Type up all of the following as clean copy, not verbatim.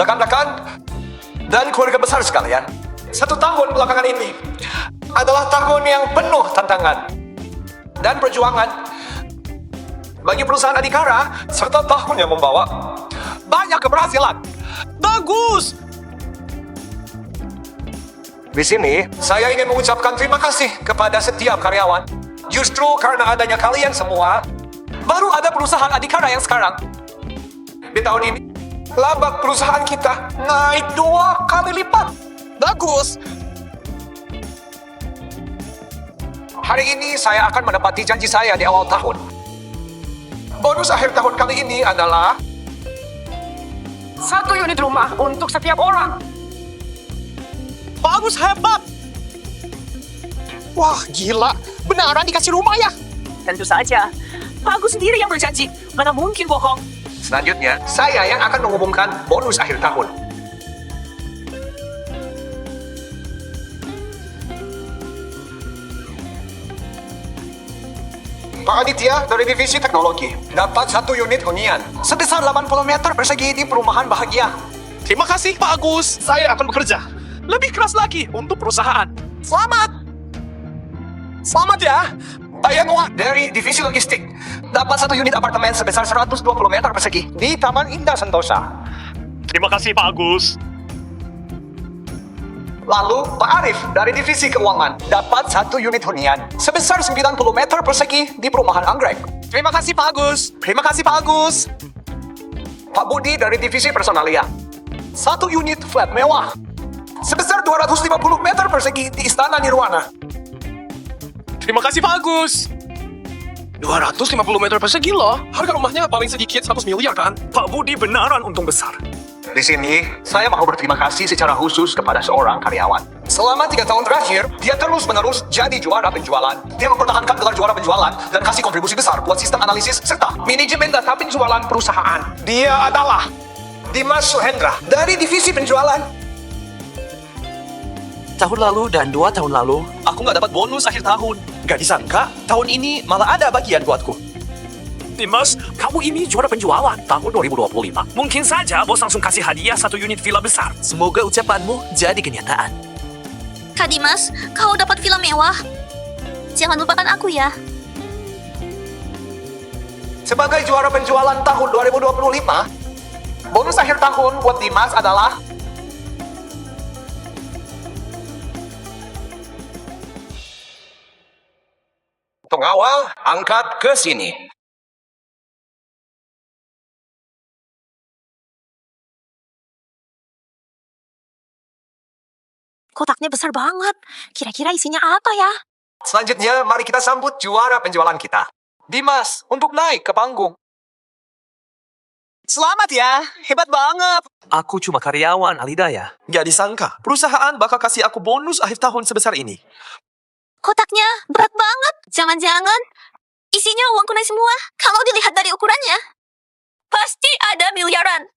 rekan-rekan, dan keluarga besar sekalian. 1 tahun belakangan ini adalah tahun yang penuh tantangan dan perjuangan bagi perusahaan Adhikara, serta tahun yang membawa banyak keberhasilan. Bagus! Di sini, saya ingin mengucapkan terima kasih kepada setiap karyawan. Justru karena adanya kalian semua, baru ada perusahaan Adhikara yang sekarang. Di tahun ini, laba perusahaan kita naik 2 kali lipat. Bagus! Hari ini saya akan menepati janji saya di awal tahun. Bonus akhir tahun kali ini adalah 1 unit rumah untuk setiap orang. Bagus, hebat! Wah, gila. Beneran dikasih rumah ya? Tentu saja. Bagus sendiri yang berjanji. Mana mungkin bohong. Selanjutnya, saya yang akan mengumumkan bonus akhir tahun. Pak Aditya dari Divisi Teknologi dapat 1 unit hunian sebesar 80 meter persegi di perumahan Bahagia. Terima kasih, Pak Agus. Saya akan bekerja lebih keras lagi untuk perusahaan. Selamat! Selamat ya! Pak Yanua dari Divisi Logistik dapat 1 unit apartemen sebesar 120 meter persegi di Taman Indah Sentosa. Terima kasih, Pak Agus. Lalu, Pak Arif dari Divisi Keuangan dapat 1 unit hunian sebesar 90 meter persegi di perumahan Anggrek. Terima kasih, Pak Agus. Terima kasih, Pak Agus. Pak Budi dari Divisi Personalia 1 unit flat mewah sebesar 250 meter persegi di Istana Nirwana. Terima kasih, Pak Agus. 250 meter persegi loh. Harga rumahnya paling sedikit 100 miliar kan? Pak Budi beneran untung besar. Di sini, saya mau berterima kasih secara khusus kepada seorang karyawan. Selama 3 tahun terakhir, dia terus-menerus jadi juara penjualan. Dia mempertahankan gelar juara penjualan dan kasih kontribusi besar buat sistem analisis serta manajemen data penjualan perusahaan. Dia adalah Dimas Suhendra dari Divisi Penjualan. Tahun lalu dan 2 tahun lalu, aku nggak dapat bonus akhir tahun. Gak disangka, tahun ini malah ada bagian buatku. Dimas, kamu ini juara penjualan tahun 2025. Mungkin saja bos langsung kasih hadiah 1 unit villa besar. Semoga ucapanmu jadi kenyataan. Kak Dimas, kau dapat villa mewah. Jangan lupakan aku ya. Sebagai juara penjualan tahun 2025, bonus akhir tahun buat Dimas adalah pengawal angkat ke sini. Kotaknya besar banget. Kira-kira isinya apa ya? Selanjutnya, mari kita sambut juara penjualan kita, Dimas, untuk naik ke panggung. Selamat ya, hebat banget. Aku cuma karyawan Alidaya. Gak disangka, perusahaan bakal kasih aku bonus akhir tahun sebesar ini. Kotaknya berat banget. Jangan-jangan isinya uang tunai semua. Kalau dilihat dari ukurannya, pasti ada miliaran.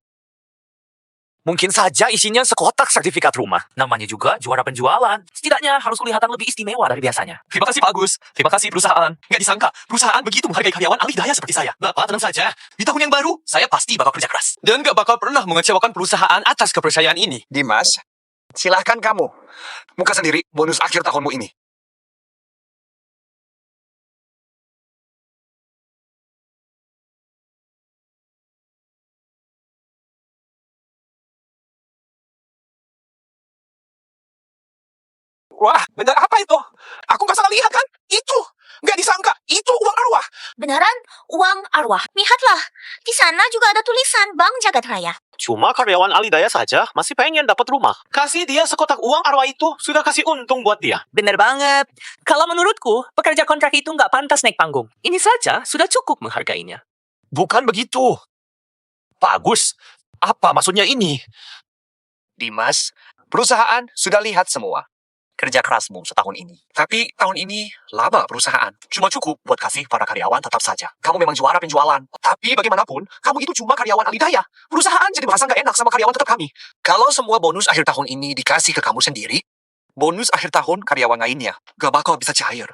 Mungkin saja isinya sekotak sertifikat rumah. Namanya juga juara penjualan. Setidaknya harus kelihatan lebih istimewa dari biasanya. Terima kasih Pak Agus. Terima kasih perusahaan. Gak disangka, perusahaan begitu menghargai karyawan Alidaya seperti saya. Bapak tenang saja. Di tahun yang baru, saya pasti bakal kerja keras. Dan gak bakal pernah mengecewakan perusahaan atas kepercayaan ini. Dimas, silahkan kamu. Buka sendiri bonus akhir tahunmu ini. Wah, benar apa itu? Aku nggak salah lihat kan? Itu. Nggak disangka. Itu uang arwah. Beneran uang arwah. Lihatlah, di sana juga ada tulisan Bank Jagat Raya. Cuma karyawan Alidaya saja masih pengen dapat rumah. Kasih dia sekotak uang arwah itu sudah kasih untung buat dia. Bener banget. Kalau menurutku, pekerja kontrak itu nggak pantas naik panggung. Ini saja sudah cukup menghargainya. Bukan begitu. Pak Agus, apa maksudnya ini? Dimas, perusahaan sudah lihat semua kerja kerasmu setahun ini. Tapi tahun ini laba perusahaan cuma cukup buat kasih para karyawan tetap saja. Kamu memang juara penjualan. Tapi bagaimanapun, kamu itu cuma karyawan Alidaya. Perusahaan jadi merasa nggak enak sama karyawan tetap kami. Kalau semua bonus akhir tahun ini dikasih ke kamu sendiri, bonus akhir tahun karyawan lainnya gak bakal bisa cair.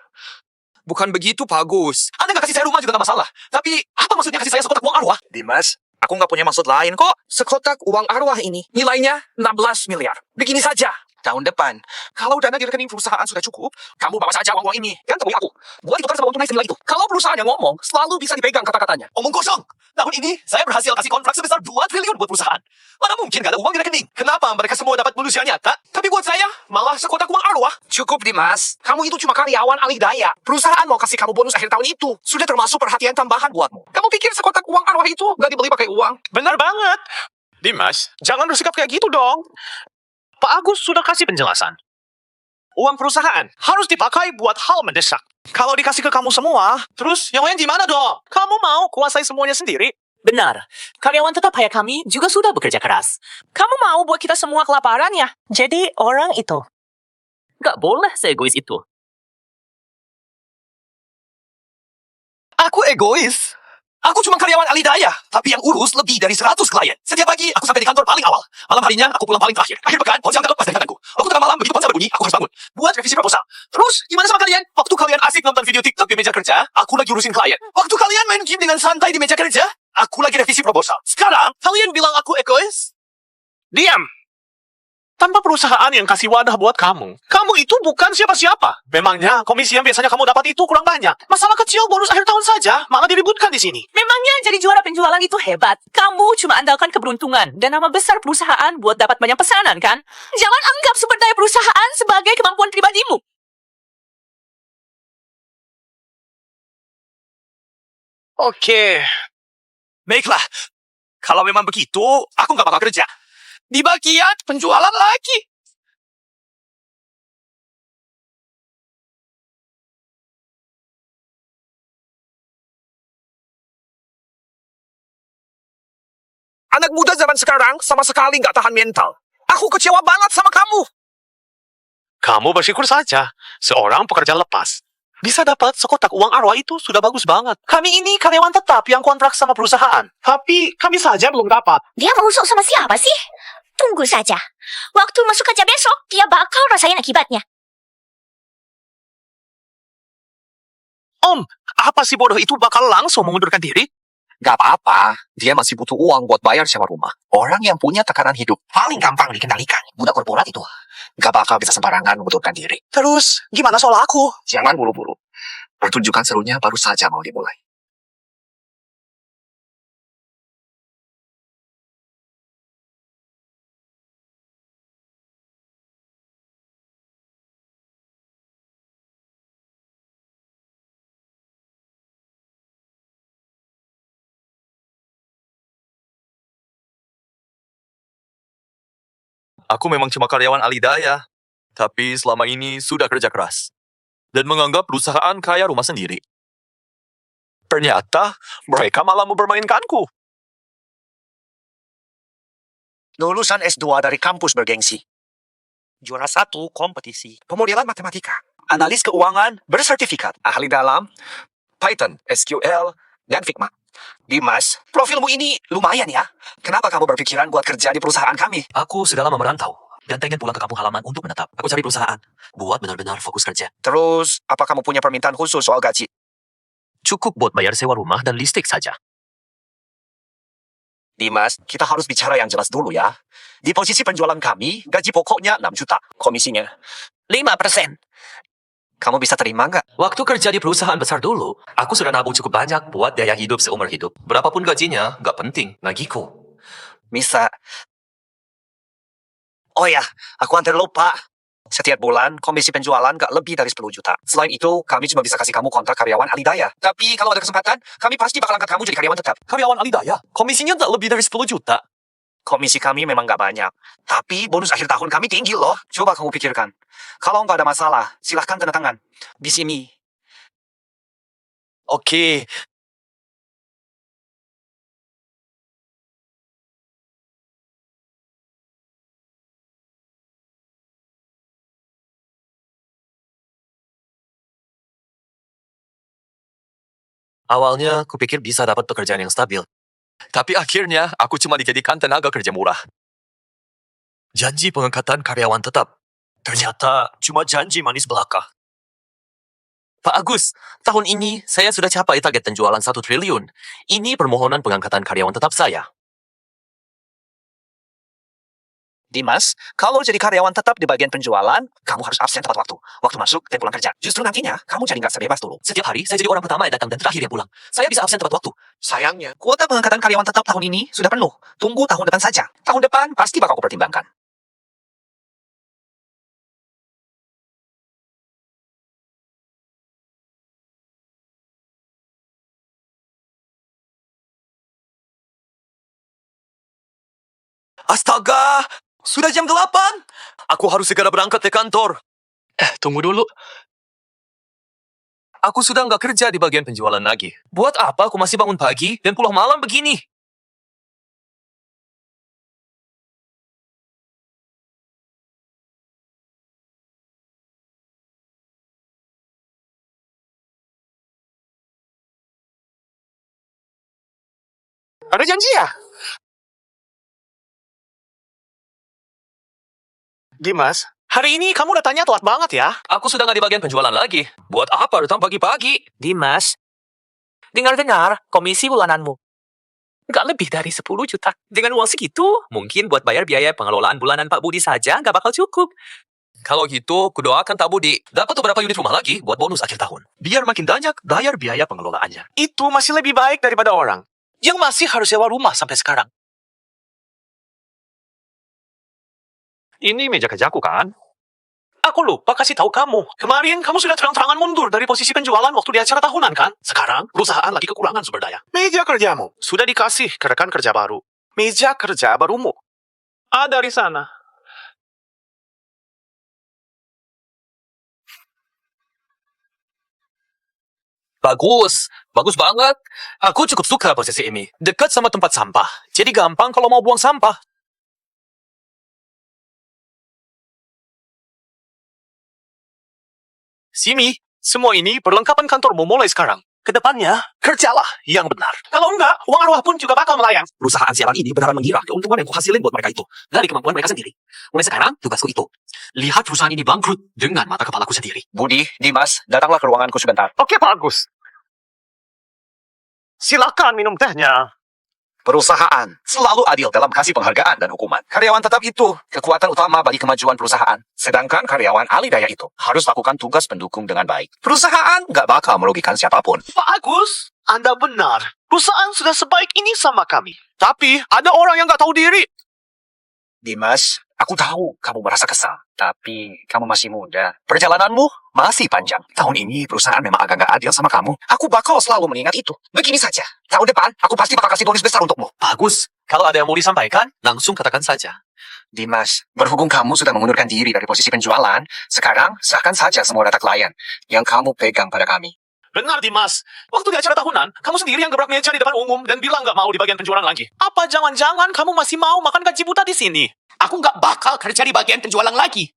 Bukan begitu Pak Agus. Anda nggak kasih saya rumah juga nggak masalah. Tapi apa maksudnya kasih saya sekotak uang arwah? Dimas, Aku nggak punya maksud lain kok. Sekotak uang arwah ini nilainya 16 miliar. Begini saja. Tahun depan, kalau dana di rekening perusahaan sudah cukup, kamu bawa saja uang ini. Kan temui aku. Buat ditukar sama uang tunai senilai itu. Kalau perusahaan yang ngomong, selalu bisa dipegang kata-katanya. Omong kosong. Tahun ini, saya berhasil kasih kontrak sebesar 2 triliun buat perusahaan. Mana mungkin gak ada uang di rekening? Kenapa mereka semua dapat bonus yang nyata? Tapi buat saya, malah sekotak uang arwah. Cukup, Dimas. Kamu itu cuma karyawan alih daya. Perusahaan mau kasih kamu bonus akhir tahun itu. Sudah termasuk perhatian tambahan buatmu. Kamu pikir sekotak uang arwah itu nggak dibeli pakai uang? Benar banget. Dimas, jangan bersikap kayak gitu dong. Pak Agus sudah kasih penjelasan. Uang perusahaan harus dipakai buat hal mendesak. Kalau dikasih ke kamu semua, terus yang lain gimana dong? Kamu mau kuasai semuanya sendiri? Benar. Karyawan tetap kayak kami juga sudah bekerja keras. Kamu mau buat kita semua kelaparan ya? Jadi orang itu. Gak boleh seegois itu. Aku egois. Aku cuma karyawan alih daya, tapi yang urus lebih dari 100 klien. Setiap pagi, aku sampai di kantor paling awal. Malam harinya, aku pulang paling terakhir. Akhir pekan, ponsel kantor pas dari kantorku. Waktu tengah malam, begitu ponsel berbunyi, aku harus bangun. Buat revisi proposal. Terus, gimana sama kalian? Waktu kalian asik nonton video TikTok di meja kerja, aku lagi urusin klien. Waktu kalian main game dengan santai di meja kerja, aku lagi revisi proposal. Sekarang, kalian bilang aku egois? Diam. Tanpa perusahaan yang kasih wadah buat kamu, kamu itu bukan siapa-siapa. Memangnya komisi yang biasanya kamu dapat itu kurang banyak. Masalah kecil bonus akhir tahun saja, malah diributkan di sini. Memangnya jadi juara penjualan itu hebat? Kamu cuma andalkan keberuntungan dan nama besar perusahaan buat dapat banyak pesanan, kan? Jangan anggap sumber daya perusahaan sebagai kemampuan pribadimu. Oke. Baiklah. Kalau memang begitu, aku nggak bakal kerja. Di bagian penjualan lagi. Anak muda zaman sekarang sama sekali nggak tahan mental. Aku kecewa banget sama kamu. Kamu bersyukur saja, seorang pekerja lepas. Bisa dapat sekotak uang arwah itu sudah bagus banget. Kami ini karyawan tetap yang kontrak sama perusahaan. Tapi kami saja belum dapat. Dia mau usuk sama siapa sih? Tunggu saja. Waktu masuk kerja besok, dia bakal rasain akibatnya. Om, apa si bodoh itu bakal langsung mengundurkan diri? Gak apa-apa. Dia masih butuh uang buat bayar sewa rumah. Orang yang punya tekanan hidup paling gampang dikendalikan. Budak korporat itu. Gak bakal bisa sembarangan mengundurkan diri. Terus, gimana soal aku? Jangan buru-buru. Pertunjukan serunya baru saja mau dimulai. Aku memang cuma karyawan alih daya. Tapi selama ini sudah kerja keras. Dan menganggap perusahaan kaya rumah sendiri. Ternyata mereka malah mempermainkanku. Lulusan S2 dari kampus bergengsi. Juara 1 kompetisi. Pemodelan matematika. Analis keuangan bersertifikat. Ahli dalam Python, SQL, dan Figma. Dimas, profilmu ini lumayan ya. Kenapa kamu berpikiran buat kerja di perusahaan kami? Aku sudah lama merantau dan pengen pulang ke kampung halaman untuk menetap. Aku cari perusahaan buat benar-benar fokus kerja. Terus, apa kamu punya permintaan khusus soal gaji? Cukup buat bayar sewa rumah dan listrik saja. Dimas, kita harus bicara yang jelas dulu ya. Di posisi penjualan kami, gaji pokoknya 6 juta. Komisinya 5%. Kamu bisa terima nggak? Waktu kerja di perusahaan besar dulu, aku sudah nabung cukup banyak buat biaya hidup seumur hidup. Berapapun gajinya, nggak penting bagiku. Bisa. Oh ya, aku hampir lupa. Setiap bulan, komisi penjualan nggak lebih dari 10 juta. Selain itu, kami cuma bisa kasih kamu kontrak karyawan alih daya. Tapi kalau ada kesempatan, kami pasti bakal angkat kamu jadi karyawan tetap. Karyawan alih daya, komisinya tak lebih dari 10 juta. Komisi kami memang nggak banyak. Tapi bonus akhir tahun kami tinggi loh. Coba kamu pikirkan. Kalau nggak ada masalah, silahkan tanda tangan. Di sini. Oke. Awalnya, kupikir bisa dapat pekerjaan yang stabil. Tapi akhirnya, aku cuma dijadikan tenaga kerja murah. Janji pengangkatan karyawan tetap. Ternyata cuma janji manis belaka. Pak Agus, tahun ini saya sudah capai target penjualan 1 triliun. Ini permohonan pengangkatan karyawan tetap saya. Dimas, kalau jadi karyawan tetap di bagian penjualan, kamu harus absen tepat waktu. Waktu masuk dan pulang kerja. Justru nantinya, kamu jadi nggak sebebas dulu. Setiap hari, saya jadi orang pertama yang datang dan terakhir yang pulang. Saya bisa absen tepat waktu. Sayangnya, kuota pengangkatan karyawan tetap tahun ini sudah penuh. Tunggu tahun depan saja. Tahun depan pasti bakal aku pertimbangkan. Astaga! Sudah jam 8. Aku harus segera berangkat ke kantor. Tunggu dulu. Aku sudah nggak kerja di bagian penjualan lagi. Buat apa aku masih bangun pagi dan pulang malam begini? Ada janji ya? Dimas, hari ini kamu datanya telat banget ya. Aku sudah nggak di bagian penjualan lagi. Buat apa datang pagi-pagi? Dimas, dengar-dengar komisi bulananmu. Nggak lebih dari 10 juta. Dengan uang segitu, mungkin buat bayar biaya pengelolaan bulanan Pak Budi saja nggak bakal cukup. Kalau gitu, kudoakan Tak Budi dapat beberapa unit rumah lagi buat bonus akhir tahun. Biar makin banyak bayar biaya pengelolaannya. Itu masih lebih baik daripada orang yang masih harus sewa rumah sampai sekarang. Ini meja kerjaku kan? Aku lupa kasih tahu kamu. Kemarin kamu sudah terang-terangan mundur dari posisi penjualan waktu di acara tahunan kan? Sekarang perusahaan lagi kekurangan sumber daya. Meja kerjamu sudah dikasih ke rekan kerja baru. Meja kerja barumu ada di sana. Bagus, bagus banget. Aku cukup suka posisi ini. Dekat sama tempat sampah. Jadi gampang kalau mau buang sampah. Simi, semua ini perlengkapan kantormu mulai sekarang. Kedepannya, kerjalah yang benar. Kalau enggak, uang arwah pun juga bakal melayang. Perusahaan siaran ini benar mengira keuntungan yang kuhasilin buat mereka itu dari kemampuan mereka sendiri. Mulai sekarang, tugasku itu. Lihat perusahaan ini bangkrut dengan mata kepalaku sendiri. Budi, Dimas, datanglah ke ruanganku sebentar. Oke, Pak Agus. Silakan minum tehnya. Perusahaan selalu adil dalam kasih penghargaan dan hukuman. Karyawan tetap itu kekuatan utama bagi kemajuan perusahaan. Sedangkan karyawan alih daya itu harus lakukan tugas pendukung dengan baik. Perusahaan nggak bakal merugikan siapapun. Pak Agus, Anda benar. Perusahaan sudah sebaik ini sama kami. Tapi ada orang yang nggak tahu diri. Dimas, aku tahu kamu merasa kesal. Tapi kamu masih muda. Perjalananmu masih panjang. Tahun ini perusahaan memang agak nggak adil sama kamu. Aku bakal selalu mengingat itu. Begini saja. Tahun depan, aku pasti bakal kasih bonus besar untukmu. Bagus. Kalau ada yang mau disampaikan, langsung katakan saja. Dimas, berhubung kamu sudah mengundurkan diri dari posisi penjualan, sekarang serahkan saja semua data klien yang kamu pegang pada kami. Benar, Dimas. Waktu di acara tahunan, kamu sendiri yang gebrak meja di depan umum dan bilang nggak mau di bagian penjualan lagi. Apa jangan-jangan kamu masih mau makan gaji buta di sini? Aku nggak bakal kerja di bagian penjualan lagi.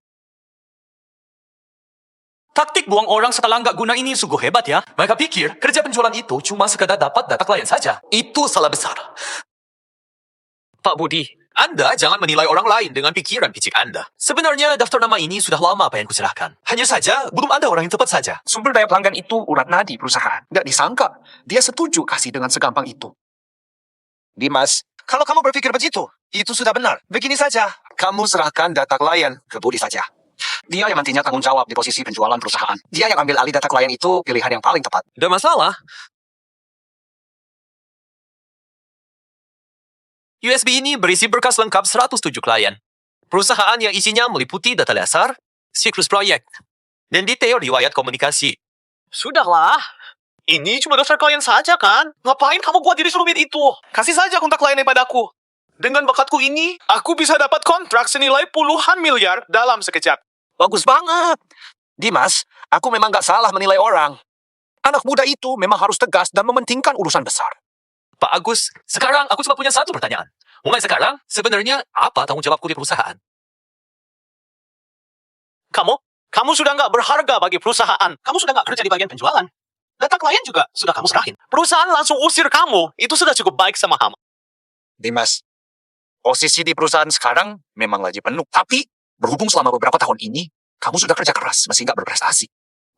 Taktik buang orang setelah nggak guna ini sungguh hebat ya. Mereka pikir kerja penjualan itu cuma sekadar dapat data klien saja. Itu salah besar. Pak Budi, Anda jangan menilai orang lain dengan pikiran picik Anda. Sebenarnya daftar nama ini sudah lama pengen kuserahkan. Hanya saja, belum ada orang yang tepat saja. Sumber daya pelanggan itu urat nadi perusahaan. Nggak disangka, dia setuju kasih dengan segampang itu. Dimas, kalau kamu berpikir begitu, itu sudah benar. Begini saja, kamu serahkan data klien ke Budi saja. Dia yang nantinya tanggung jawab di posisi penjualan perusahaan. Dia yang ambil alih data klien itu pilihan yang paling tepat. Tidak masalah. USB ini berisi berkas lengkap 107 klien. Perusahaan yang isinya meliputi data dasar, siklus proyek, dan detail riwayat komunikasi. Sudahlah. Ini cuma daftar klien saja kan? Ngapain kamu buat diri serumit itu? Kasih saja kontak kliennya padaku. Dengan bakatku ini, aku bisa dapat kontrak senilai puluhan miliar dalam sekejap. Bagus banget. Dimas, aku memang nggak salah menilai orang. Anak muda itu memang harus tegas dan mementingkan urusan besar. Pak Agus, sekarang aku cuma punya satu pertanyaan. Mulai sekarang, sebenarnya apa tanggung jawabku di perusahaan? Kamu sudah nggak berharga bagi perusahaan. Kamu sudah nggak kerja di bagian penjualan. Data klien juga sudah kamu serahin. Perusahaan langsung usir kamu. Itu sudah cukup baik sama kamu. Dimas, posisi di perusahaan sekarang memang lagi penuh. Tapi, berhubung selama beberapa tahun ini, kamu sudah kerja keras, masih nggak berprestasi.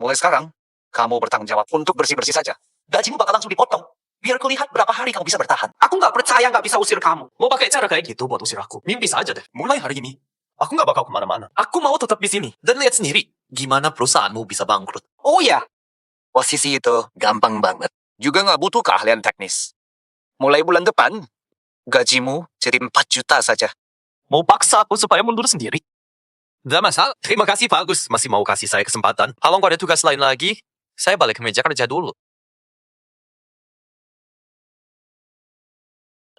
Mulai sekarang, Kamu bertanggung jawab untuk bersih-bersih saja. Gajimu bakal langsung dipotong. Biar kulihat berapa hari kamu bisa bertahan. Aku nggak percaya nggak bisa usir kamu. Mau pakai cara kayak gitu buat usir aku? Mimpi saja deh. Mulai hari ini, aku nggak bakal kemana-mana. Aku mau tetap di sini. Dan lihat sendiri, gimana perusahaanmu bisa bangkrut. Oh ya, posisi itu gampang banget. Juga nggak butuh keahlian teknis. Mulai bulan depan, gajimu jadi 4 juta saja. Mau paksa aku supaya mundur sendiri? Gak masalah. Terima kasih Pak Agus. Masih mau kasih saya kesempatan. Kalau nggak ada tugas lain lagi, saya balik ke meja kerja dulu.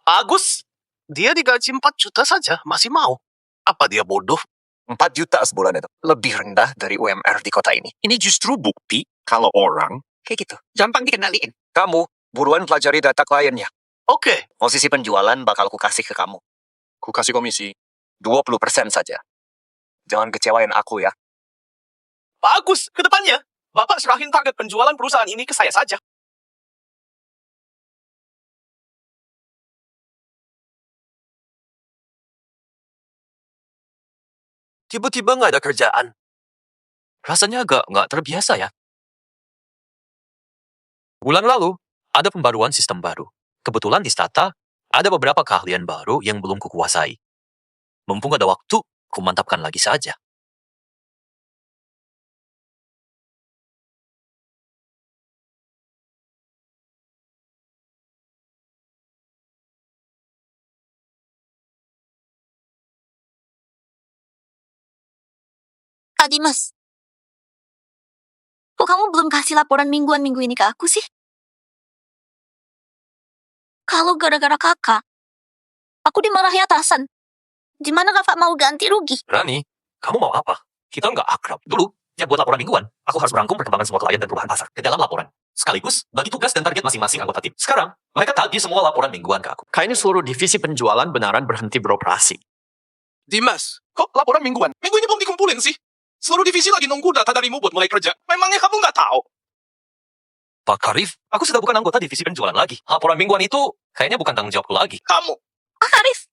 Agus, dia digaji 4 juta saja, masih mau. Apa dia bodoh? 4 juta sebulan itu. Lebih rendah dari UMR di kota ini. Ini justru bukti kalau orang kayak gitu. Gampang dikenaliin. Kamu buruan pelajari data kliennya. Oke. Posisi penjualan bakal ku kasih ke kamu. Ku kasih komisi 20% saja. Jangan kecewain aku ya. Pak Agus, ke depannya, Bapak serahin target penjualan perusahaan ini ke saya saja. Tiba-tiba nggak ada kerjaan. Rasanya agak nggak terbiasa ya. Bulan lalu, ada pembaruan sistem baru. Kebetulan di Stata, ada beberapa keahlian baru yang belum kukuasai. Mumpung ada waktu, kumantapkan lagi saja. Kak Dimas. Kok kamu belum kasih laporan mingguan minggu ini ke aku sih? Kalau gara-gara kakak, aku dimarahi atasan. Gimana kakak mau ganti rugi? Rani, kamu mau apa? Kita nggak akrab. Dulu, tiap buat laporan mingguan, aku harus merangkum perkembangan semua klien dan perubahan pasar ke dalam laporan. Sekaligus, bagi tugas dan target masing-masing anggota tim. Sekarang, mereka tagih semua laporan mingguan ke aku. Kayaknya seluruh divisi penjualan benaran berhenti beroperasi. Dimas, kok laporan mingguan? Minggu ini belum dikumpulin sih. Seluruh divisi lagi nunggu data darimu buat mulai kerja. Memangnya kamu nggak tahu? Pak Karif, aku sudah bukan anggota divisi penjualan lagi. Laporan mingguan itu kayaknya bukan tanggung jawabku lagi. Kamu. Pak Arif.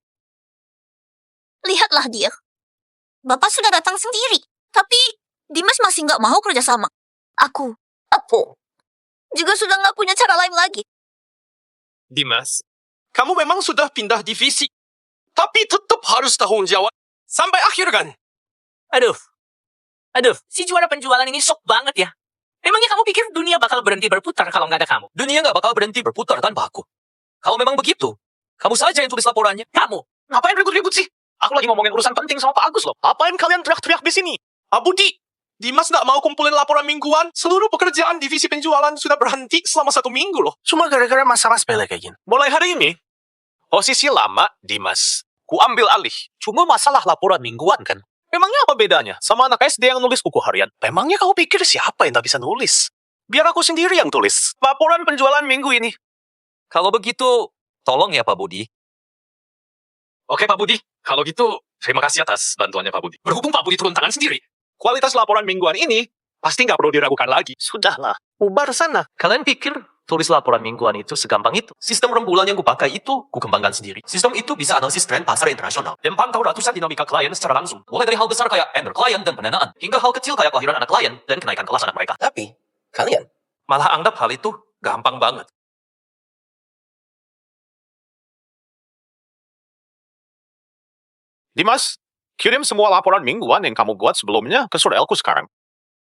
Lihatlah dia. Bapak sudah datang sendiri. Tapi Dimas masih nggak mau kerja sama. Aku juga sudah nggak punya cara lain lagi. Dimas, kamu memang sudah pindah divisi. Tapi tetap harus tanggung jawab. Sampai akhir kan? Aduh, si juara penjualan ini sok banget ya. Memangnya kamu pikir dunia bakal berhenti berputar kalau nggak ada kamu? Dunia nggak bakal berhenti berputar tanpa aku. Kalau memang begitu, kamu saja yang tulis laporannya. Kamu. Ngapain ribut-ribut sih? Aku lagi ngomongin urusan penting sama Pak Agus loh. Apain kalian teriak-teriak di sini? Pak Budi, Dimas nggak mau kumpulin laporan mingguan. Seluruh pekerjaan divisi penjualan sudah berhenti selama 1 minggu loh. Cuma gara-gara masalah sepele kayak gini. Mulai hari ini, posisi lama Dimas, ku ambil alih. Cuma masalah laporan mingguan kan. Memangnya apa bedanya sama anak SD yang nulis buku harian? Memangnya kamu pikir siapa yang tak bisa nulis? Biar aku sendiri yang tulis laporan penjualan minggu ini. Kalau begitu, tolong ya Pak Budi. Oke Pak Budi, kalau gitu terima kasih atas bantuannya Pak Budi. Berhubung Pak Budi turun tangan sendiri, kualitas laporan mingguan ini pasti nggak perlu diragukan lagi. Sudahlah, ubar sana. Kalian pikir tulis laporan mingguan itu segampang itu? Sistem rembulan yang kupakai itu kukembangkan sendiri. Sistem itu bisa analisis tren pasar internasional dan pantau ratusan dinamika klien secara langsung. Mulai dari hal besar kayak ender klien dan pendanaan, hingga hal kecil kayak kelahiran anak klien dan kenaikan kelas anak mereka. Tapi, kalian malah anggap hal itu gampang banget. Dimas, kirim semua laporan mingguan yang kamu buat sebelumnya ke surelku sekarang.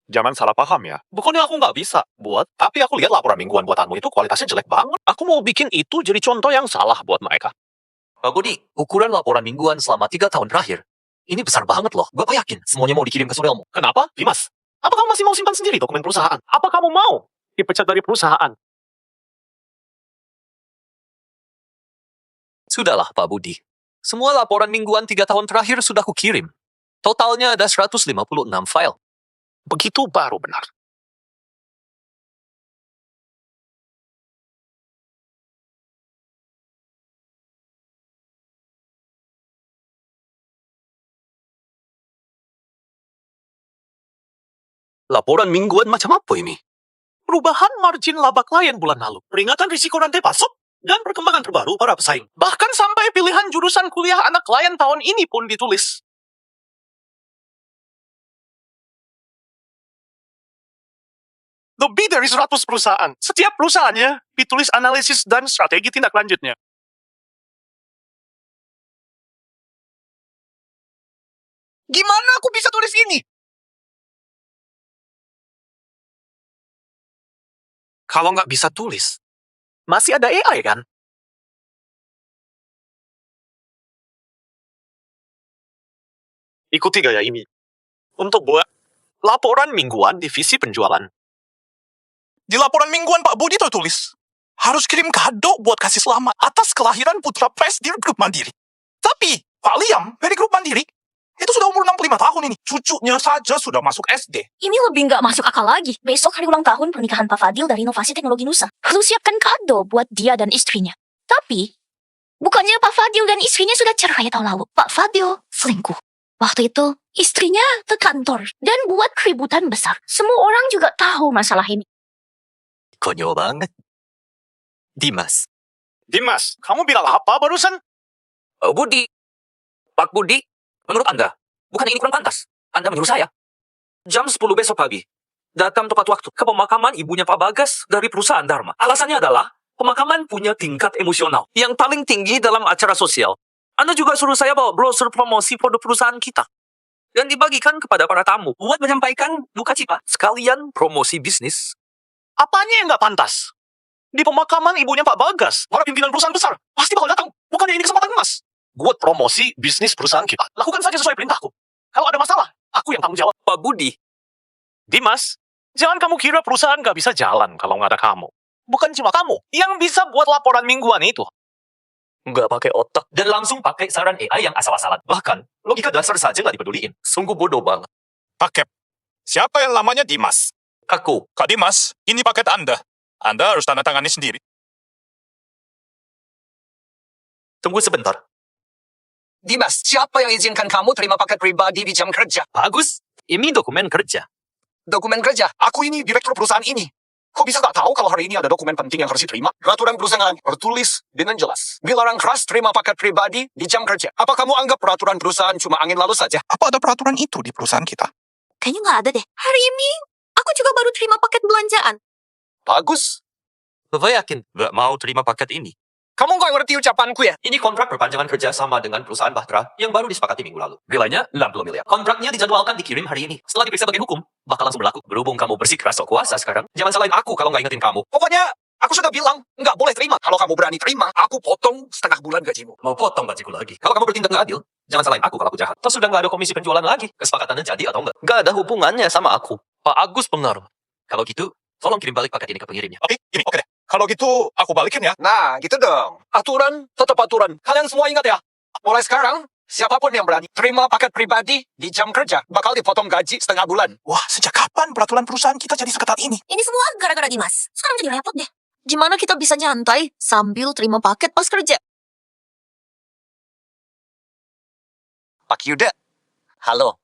Jangan salah paham ya. Bukannya aku nggak bisa buat, tapi aku lihat laporan mingguan buatanmu itu kualitasnya jelek banget. Aku mau bikin itu jadi contoh yang salah buat mereka. Pak Budi, ukuran laporan mingguan selama 3 tahun terakhir, ini besar banget loh. Bapak yakin semuanya mau dikirim ke surelmu? Kenapa? Dimas, apa kamu masih mau simpan sendiri dokumen perusahaan? Apa kamu mau dipecat dari perusahaan? Sudahlah Pak Budi. Semua laporan mingguan 3 tahun terakhir sudah kukirim. Totalnya ada 156 file. Begitu baru benar. Laporan mingguan macam apa ini? Perubahan margin laba klien bulan lalu, peringatan risiko rantai pasok, dan perkembangan terbaru para pesaing. Bahkan sampai pilihan jurusan kuliah anak klien tahun ini pun ditulis. Lebih dari 100 perusahaan. Setiap perusahaannya ditulis analisis dan strategi tindak lanjutnya. Gimana aku bisa tulis ini? Kalau nggak bisa tulis, masih ada AI kan? Ikuti gaya ini. Untuk buat laporan mingguan divisi penjualan. Di laporan mingguan Pak Budi tertulis, harus kirim kado buat kasih selamat atas kelahiran putra pres di grup Mandiri. Tapi Pak Liam dari grup Mandiri, itu sudah umur 65 tahun ini. Cucunya saja sudah masuk SD. Ini lebih nggak masuk akal lagi. Besok hari ulang tahun pernikahan Pak Fadil dari Inovasi Teknologi Nusa. Lu siapkan kado buat dia dan istrinya. Tapi, bukannya Pak Fadil dan istrinya sudah cerai tahun lalu. Pak Fadil selingkuh. Waktu itu, istrinya ke kantor dan buat keributan besar. Semua orang juga tahu masalah ini. Konyol banget. Dimas. Dimas, kamu bilang apa barusan? Budi. Pak Budi, menurut Anda, bukan ini kurang pantas? Anda menyuruh saya. Jam 10 besok pagi, datang tepat waktu ke pemakaman ibunya Pak Bagas dari perusahaan Dharma. Alasannya adalah, pemakaman punya tingkat emosional yang paling tinggi dalam acara sosial. Anda juga suruh saya bawa brosur promosi produk perusahaan kita. Dan dibagikan kepada para tamu buat menyampaikan duka cita. Sekalian promosi bisnis. Apanya yang nggak pantas? Di pemakaman ibunya Pak Bagas, para pimpinan perusahaan besar, pasti bakal datang. Bukannya ini kesempatan emas. Buat promosi bisnis perusahaan kita. Lakukan saja sesuai perintahku. Kalau ada masalah, aku yang tanggung jawab. Pak Budi, Dimas, jangan kamu kira perusahaan nggak bisa jalan kalau nggak ada kamu. Bukan cuma kamu yang bisa buat laporan mingguan itu. Nggak pakai otak dan langsung pakai saran AI yang asal-asalan. Bahkan, logika dasar saja nggak dipeduliin. Sungguh bodoh banget. Paket. Siapa yang namanya Dimas? Aku. Kak Dimas, ini paket Anda. Anda harus tanda tangani sendiri. Tunggu sebentar. Dimas, siapa yang izinkan kamu terima paket pribadi di jam kerja? Bagus. Ini dokumen kerja. Dokumen kerja. Aku ini direktur perusahaan ini. Kok bisa nggak tahu kalau hari ini ada dokumen penting yang harus diterima? Peraturan perusahaan tertulis dengan jelas. Dilarang keras terima paket pribadi di jam kerja. Apa kamu anggap peraturan perusahaan cuma angin lalu saja? Apa ada peraturan itu di perusahaan kita? Kayaknya nggak ada deh. Hari ini, aku juga baru terima paket belanjaan. Bagus. Bapak yakin nggak mau terima paket ini? Kamu nggak ngerti ucapanku ya? Ini kontrak perpanjangan kerja sama dengan perusahaan Bahtera yang baru disepakati minggu lalu. Nilainya 60 miliar. Kontraknya dijadwalkan dikirim hari ini. Setelah diperiksa bagian hukum, bakal langsung berlaku. Berhubung kamu bersikeras sok kuasa sekarang, jangan salahin aku kalau nggak ingetin kamu. Pokoknya, aku sudah bilang, nggak boleh terima. Kalau kamu berani terima, aku potong setengah bulan gajimu. Mau potong gajiku lagi. Kalau kamu bertindak nggak adil, jangan salahin aku kalau aku jahat. Toh sudah nggak ada komisi penjualan lagi. Kesepakatannya jadi atau enggak? Nggak ada hubungannya sama aku. Pak Agus pengaruh. Kalau gitu, tolong kirim balik paket ini ke pengirimnya. Oke, ini oke deh. Kalau gitu, aku balikin ya. Nah, gitu dong. Aturan, tetap aturan. Kalian semua ingat ya? Mulai sekarang, siapapun yang berani terima paket pribadi di jam kerja, bakal dipotong gaji setengah bulan. Wah, sejak kapan peraturan perusahaan kita jadi seketat ini? Ini semua gara-gara Dimas. Sekarang jadi repot deh. Gimana kita bisa nyantai sambil terima paket pas kerja? Pak Yuda, halo.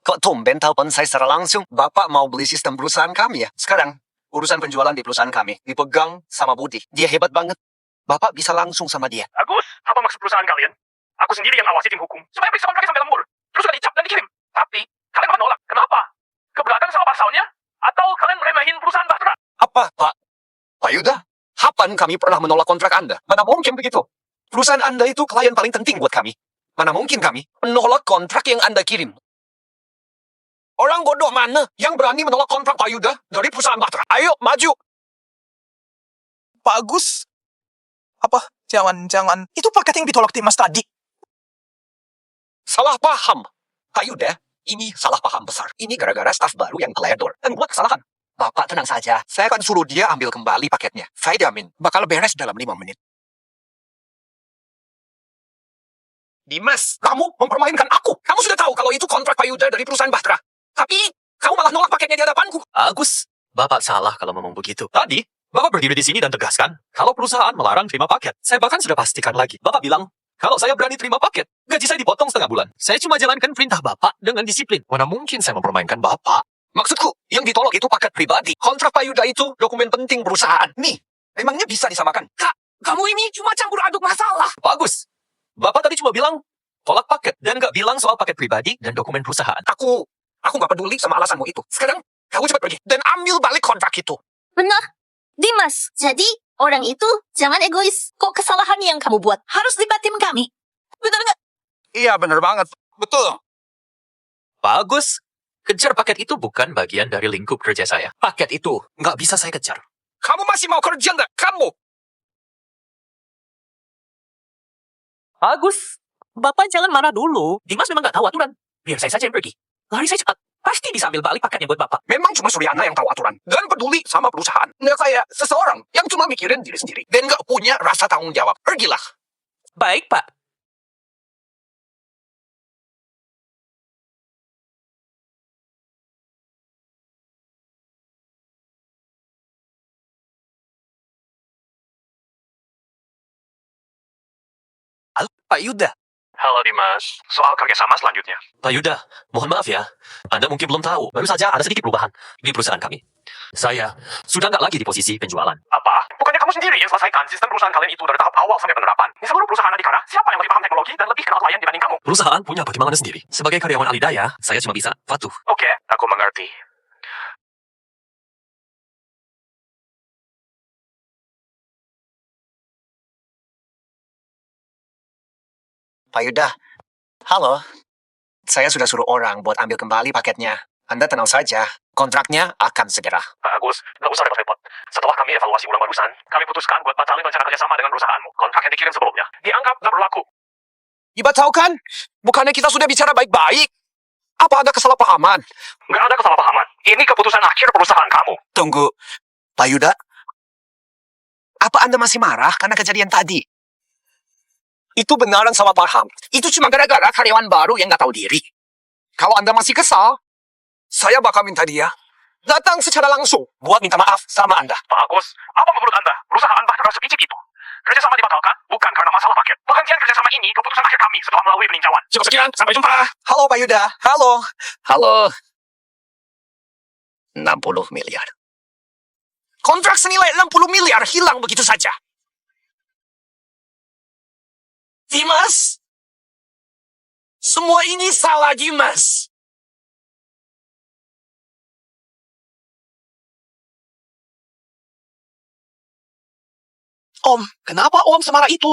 Kok tumben telepon saya secara langsung? Bapak mau beli sistem perusahaan kami ya? Sekarang, urusan penjualan di perusahaan kami dipegang sama Budi. Dia hebat banget. Bapak bisa langsung sama dia. Agus, apa maksud perusahaan kalian? Aku sendiri yang awasi tim hukum. Supaya periksa kontraknya sampai lembur. Terus sudah dicap dan dikirim. Tapi, kalian malah nolak. Kenapa? Keberatan sama pasalnya? Atau kalian meremehin perusahaan Bahtera? Apa, Pak? Pak Yuda, kapan kami pernah menolak kontrak Anda? Mana mungkin begitu? Perusahaan Anda itu klien paling penting buat kami. Mana mungkin kami menolak kontrak yang Anda kirim? Orang bodoh mana yang berani menolak kontrak Pak Yuda dari perusahaan Bahtera? Ayo, maju. Pak Agus, apa? Jangan-jangan itu paket yang ditolak Dimas tadi. Salah paham. Pak Yuda, ini salah paham besar. Ini gara-gara staf baru yang teledor dan buat kesalahan. Bapak tenang saja. Saya akan suruh dia ambil kembali paketnya. Saya jamin, bakal beres dalam 5 menit. Dimas, kamu mempermainkan aku. Kamu sudah tahu kalau itu kontrak Pak Yuda dari perusahaan Bahtera. Tapi, kamu malah nolak paketnya di hadapanku. Agus, Bapak salah kalau ngomong begitu. Tadi, Bapak berdiri di sini dan tegaskan, kalau perusahaan melarang terima paket. Saya bahkan sudah pastikan lagi. Bapak bilang, kalau saya berani terima paket, gaji saya dipotong setengah bulan. Saya cuma jalankan perintah Bapak dengan disiplin. Mana mungkin saya mempermainkan Bapak? Maksudku, yang ditolak itu paket pribadi. Kontrak Pak Yuda itu dokumen penting perusahaan. Nih, memangnya bisa disamakan? Kak, kamu ini cuma campur aduk masalah. Bagus. Bapak tadi cuma bilang, tolak paket. Dan nggak bilang soal paket pribadi dan dokumen perusahaan. Aku nggak peduli sama alasanmu itu. Sekarang, Kamu cepat pergi dan ambil balik kontrak itu. Benar. Dimas, jadi orang itu jangan egois. Kok kesalahan yang kamu buat harus libat tim kami? Benar nggak? Iya, benar banget. Betul. Bagus. Kejar paket itu bukan bagian dari lingkup kerja saya. Paket itu nggak bisa saya kejar. Kamu masih mau kerja nggak? Kamu. Bagus. Bapak jangan marah dulu. Dimas memang nggak tahu aturan. Biar saya saja yang pergi. Lari saya cepat. Pasti bisa ambil balik paketnya buat Bapak. Memang cuma Suryana yang tahu aturan dan peduli sama perusahaan. Nggak kayak seseorang yang cuma mikirin diri sendiri dan nggak punya rasa tanggung jawab. Pergilah. Baik, Pak. Halo, Pak Yuda. Halo Dimas, soal kerjasama selanjutnya. Pak Yuda, mohon maaf ya. Anda mungkin belum tahu. Baru saja ada sedikit perubahan di perusahaan kami. Saya sudah nggak lagi di posisi penjualan. Apa? Bukannya kamu sendiri yang selesaikan sistem perusahaan kalian itu dari tahap awal sampai penerapan? Di seluruh perusahaan Adhikara, siapa yang lebih paham teknologi dan lebih kenal klien dibanding kamu? Perusahaan punya pertimbangan sendiri. Sebagai karyawan Alidaya, saya cuma bisa patuh. Oke, aku mengerti. Pak Yuda, halo. Saya sudah suruh orang buat ambil kembali paketnya. Anda tenang saja, kontraknya akan segera. Bagus, nggak usah repot-repot. Setelah kami evaluasi ulang barusan, kami putuskan buat batalin rencana kerjasama dengan perusahaanmu. Kontrak yang dikirim sebelumnya dianggap nggak berlaku. Dibatalkan? Bukannya kita sudah bicara baik-baik? Apa ada kesalahpahaman? Nggak ada kesalahpahaman. Ini keputusan akhir perusahaan kamu. Tunggu, Pak Yuda. Apa Anda masih marah karena kejadian tadi? Itu benaran salah paham. Itu cuma gara-gara karyawan baru yang nggak tahu diri. Kalau Anda masih kesal, saya bakal minta dia datang secara langsung buat minta maaf sama Anda. Bagus. Apa menurut Anda? Perusahaan Bahtera sepicik itu. Kerjasama dibatalkan bukan karena masalah paket. Penghentian kerjasama ini keputusan akhir kami setelah melalui peninjauan. Cukup sekian, sampai jumpa. Halo Pak Yuda, halo. Halo. 60 miliar. Kontrak senilai 60 miliar hilang begitu saja. Dimas, semua ini salah Dimas. Om, kenapa Om semarah itu?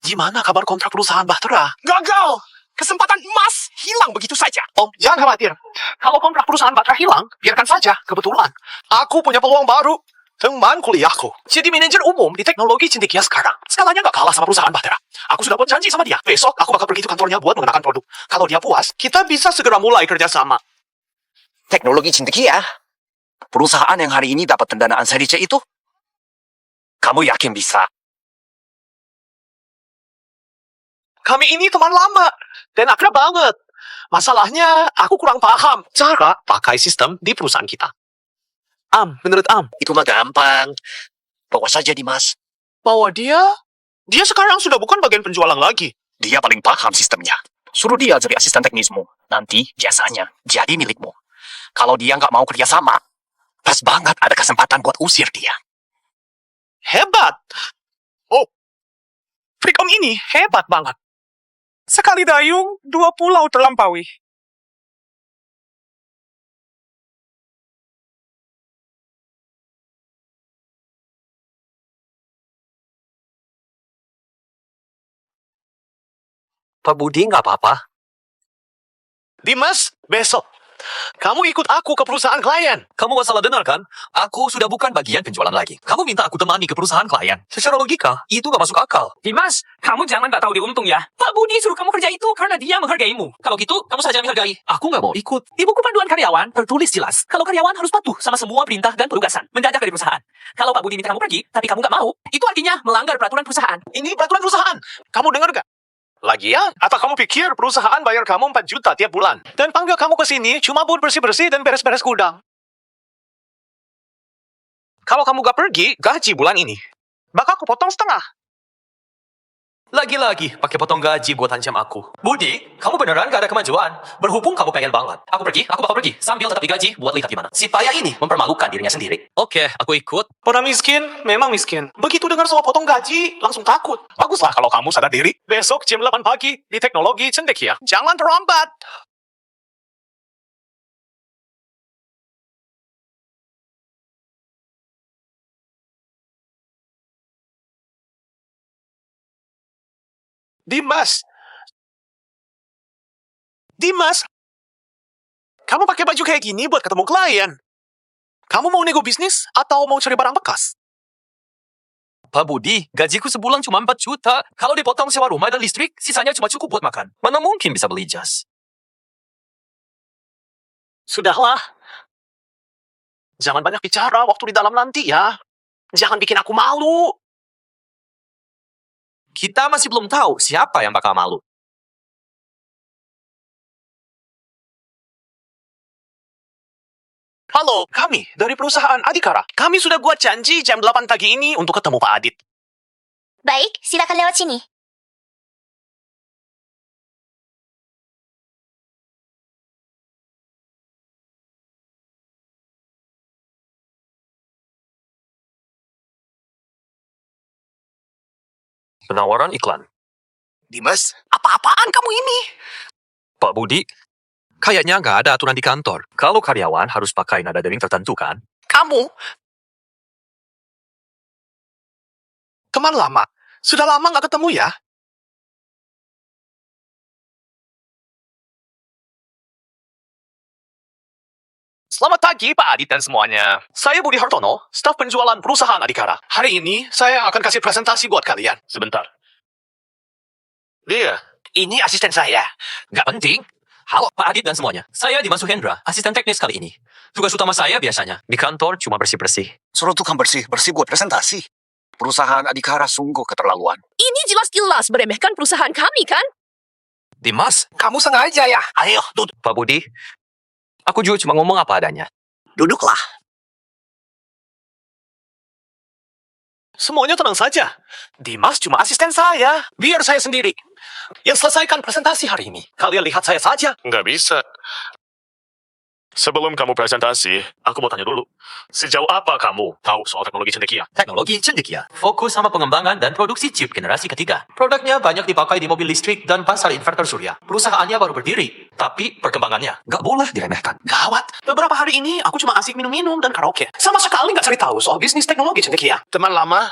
Gimana kabar kontrak perusahaan Bahtera? Gagal. Kesempatan emas hilang begitu saja. Om, jangan khawatir. Kalau kontrak perusahaan Bahtera hilang, biarkan saja. Kebetulan, aku punya peluang baru. Teman kuliahku. Jadi manajer umum di teknologi Cendekia sekarang. Skalanya nggak kalah sama perusahaan Bahtera. Aku sudah buat janji sama dia. Besok aku bakal pergi ke kantornya buat mengenakan produk. Kalau dia puas, kita bisa segera mulai kerjasama. Teknologi Cendekia, perusahaan yang hari ini dapat pendanaan seri C itu, kamu yakin bisa? Kami ini teman lama dan akrab banget. Masalahnya, aku kurang paham cara pakai sistem di perusahaan kita. Menurut Itu mah gampang. Bawa saja Dimas. bahwa dia sekarang sudah bukan bagian penjualan lagi. Dia paling paham sistemnya. Suruh dia jadi asisten teknismu. Nanti jasanya jadi milikmu. Kalau dia nggak mau kerjasama, pas banget ada kesempatan buat usir dia. Hebat. Oh, Freakom ini hebat banget. Sekali dayung, 2 pulau terlampaui. Pak Budi nggak apa-apa. Dimas, besok kamu ikut aku ke perusahaan klien. Kamu nggak salah dengar kan? Aku sudah bukan bagian penjualan lagi. Kamu minta aku temani ke perusahaan klien. Secara logika, itu nggak masuk akal. Dimas, kamu jangan nggak tahu diuntung ya. Pak Budi suruh kamu kerja itu karena dia menghargaimu. Kalau gitu, kamu saja menghargai. Aku nggak mau ikut. Di buku panduan karyawan tertulis jelas kalau karyawan harus patuh sama semua perintah dan penugasan mendadak dari perusahaan. Kalau Pak Budi minta kamu pergi, tapi kamu nggak mau, itu artinya melanggar peraturan perusahaan. Ini peraturan perusahaan. Kamu dengar gak? Lagian, atau kamu pikir perusahaan bayar kamu 4 juta tiap bulan dan panggil kamu ke sini cuma buat bersih-bersih dan beres-beres gudang? Kalau kamu gak pergi, gaji bulan ini bakal aku potong setengah. Lagi-lagi pakai potong gaji buat ancam aku. Budi, kamu beneran gak ada kemajuan. Berhubung kamu pengen banget. Aku bakal pergi. Sambil tetap digaji buat lihat gimana. Si payah ini mempermalukan dirinya sendiri. Oke, aku ikut. Orang miskin memang miskin. Begitu dengar soal potong gaji, langsung takut. Baguslah kalau kamu sadar diri. Besok jam 8 pagi di Teknologi Cendekia. Jangan terlambat. Dimas. Dimas. Kamu pakai baju kayak gini buat ketemu klien. Kamu mau nego bisnis atau mau cari barang bekas? Pak Budi, gajiku sebulan cuma 4 juta. Kalau dipotong sewa rumah dan listrik, sisanya cuma cukup buat makan. Mana mungkin bisa beli jas? Sudahlah. Jangan banyak bicara waktu di dalam nanti ya. Jangan bikin aku malu. Kita masih belum tahu siapa yang bakal malu. Halo, kami dari perusahaan Adhikara. Kami sudah buat janji jam 8 pagi ini untuk ketemu Pak Adit. Baik, silakan lewat sini. Penawaran iklan. Dimas, Apa-apaan kamu ini? Pak Budi, kayaknya nggak ada aturan di kantor. Kalau karyawan harus pakai nada dering tertentu kan? Kamu? Teman lama. Sudah lama nggak ketemu ya? Selamat pagi Pak Adit dan semuanya. Saya Budi Hartono, staf penjualan perusahaan Adhikara. Hari ini saya akan kasih presentasi buat kalian. Sebentar. Dia. Ini asisten saya. Nggak penting. Halo Pak Adit dan semuanya. Saya Dimas Suhendra, asisten teknis kali ini. Tugas utama saya biasanya di kantor cuma bersih-bersih. suruh tukang bersih-bersih buat presentasi. Perusahaan Adhikara sungguh keterlaluan. Ini jelas-jelas meremehkan perusahaan kami, kan? Dimas, Kamu sengaja ya? ayo duduk. Pak Budi, aku juga cuma ngomong apa adanya. Duduklah. Semuanya tenang saja. Dimas cuma asisten saya. Biar saya sendiri yang selesaikan presentasi hari ini. Kalian lihat saya saja. Nggak bisa. Sebelum kamu presentasi, aku mau tanya dulu. Sejauh apa kamu tahu soal teknologi cendekia? Teknologi cendekia fokus sama pengembangan dan produksi chip generasi ketiga. Produknya banyak dipakai di mobil listrik dan pasar inverter surya. Perusahaannya baru berdiri, tapi perkembangannya nggak boleh diremehkan. Gawat. Beberapa hari ini aku cuma asik minum-minum dan karaoke. Sama sekali nggak cari tahu soal bisnis teknologi cendekia. Teman lama,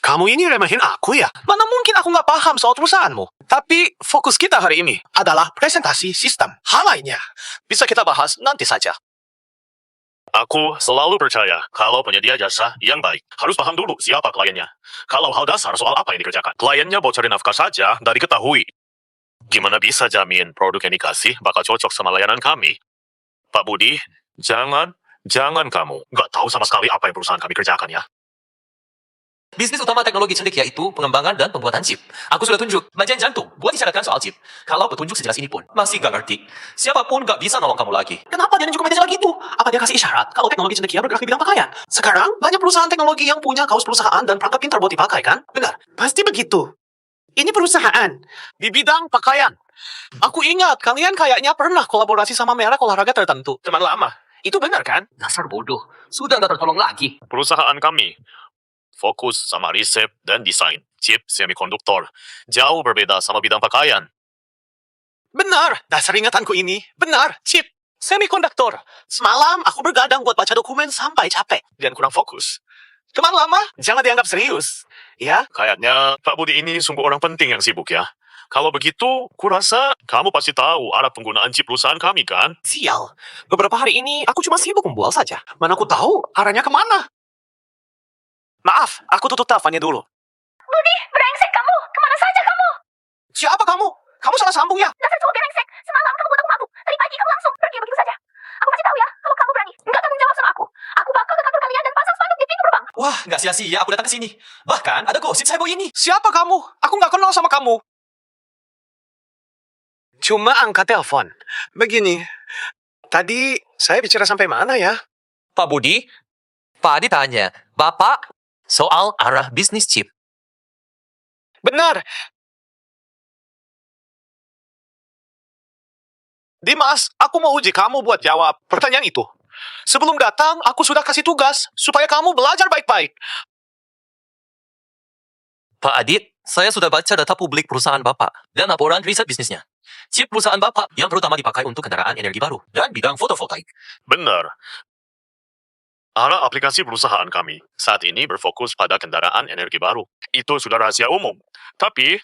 kamu ini remehin aku ya? Mana mungkin aku nggak paham soal perusahaanmu. Tapi fokus kita hari ini adalah presentasi sistem. Hal lainnya bisa kita bahas nanti saja. Aku selalu percaya kalau penyedia jasa yang baik harus paham dulu siapa kliennya. Kalau hal dasar soal apa yang dikerjakan, kliennya mau cari nafkah saja dari ketahui. Gimana bisa jamin produk yang dikasih bakal cocok sama layanan kami? Pak Budi, jangan kamu nggak tahu sama sekali apa yang perusahaan kami kerjakan ya. Bisnis utama teknologi cendekia itu pengembangan dan pembuatan chip. Aku sudah tunjuk bagian jantung buat disyaratkan soal chip. Kalau petunjuk sejelas ini pun masih gak ngerti, siapapun gak bisa nolong kamu lagi. Kenapa dia nunjuk media lagi itu? Apa dia kasih isyarat kalau teknologi cendekia bergerak di bidang pakaian? Sekarang banyak perusahaan teknologi yang punya kaos perusahaan dan perangkat pintar buat dipakai kan? Benar. Pasti begitu. Ini perusahaan di bidang pakaian. Aku ingat kalian kayaknya pernah kolaborasi sama merek olahraga tertentu. Teman lama. Itu benar kan? Dasar bodoh, sudah gak tertolong lagi. Perusahaan kami fokus sama riset dan desain chip semikonduktor. Jauh berbeda sama bidang pakaian. Benar. Dasar ingatanku ini. Benar. Chip. Semikonduktor. Semalam aku bergadang buat baca dokumen sampai capek. Dan kurang fokus. Teman lama, jangan dianggap serius. Ya? Kayaknya Pak Budi ini sungguh orang penting yang sibuk ya. Kalau begitu, kurasa kamu pasti tahu arah penggunaan chip perusahaan kami kan? Sial. Beberapa hari ini aku cuma sibuk membual saja. Mana aku tahu arahnya kemana. Maaf, aku tutup teleponnya dulu. Budi, brengsek kamu. Kemana saja kamu? Siapa kamu? Kamu salah sambung ya? Dasar cowok brengsek. Semalam kamu buat aku mabuk. Tadi pagi kamu langsung pergi begitu saja. Aku kasih tahu ya, kalau kamu berani, nggak tanggung jawab sama aku. Aku bakal ke kantor kalian dan pasang spanduk di pintu gerbang. Wah, gak sia-sia aku datang ke sini. Bahkan ada gosip heboh ini. Siapa kamu? Aku nggak kenal sama kamu. Cuma angkat telepon. Begini, tadi saya bicara sampai mana ya? Pak Budi, Pak Adi tanya, Bapak soal arah bisnis chip. Benar. Dimas, aku mau uji kamu buat jawab pertanyaan itu. Sebelum datang, aku sudah kasih tugas supaya kamu belajar baik-baik. Pak Adit, saya sudah baca data publik perusahaan Bapak dan laporan riset bisnisnya. Chip perusahaan Bapak yang terutama dipakai untuk kendaraan energi baru dan bidang fotovoltaik. Benar. Arah aplikasi perusahaan kami saat ini berfokus pada kendaraan energi baru. Itu sudah rahasia umum. Tapi,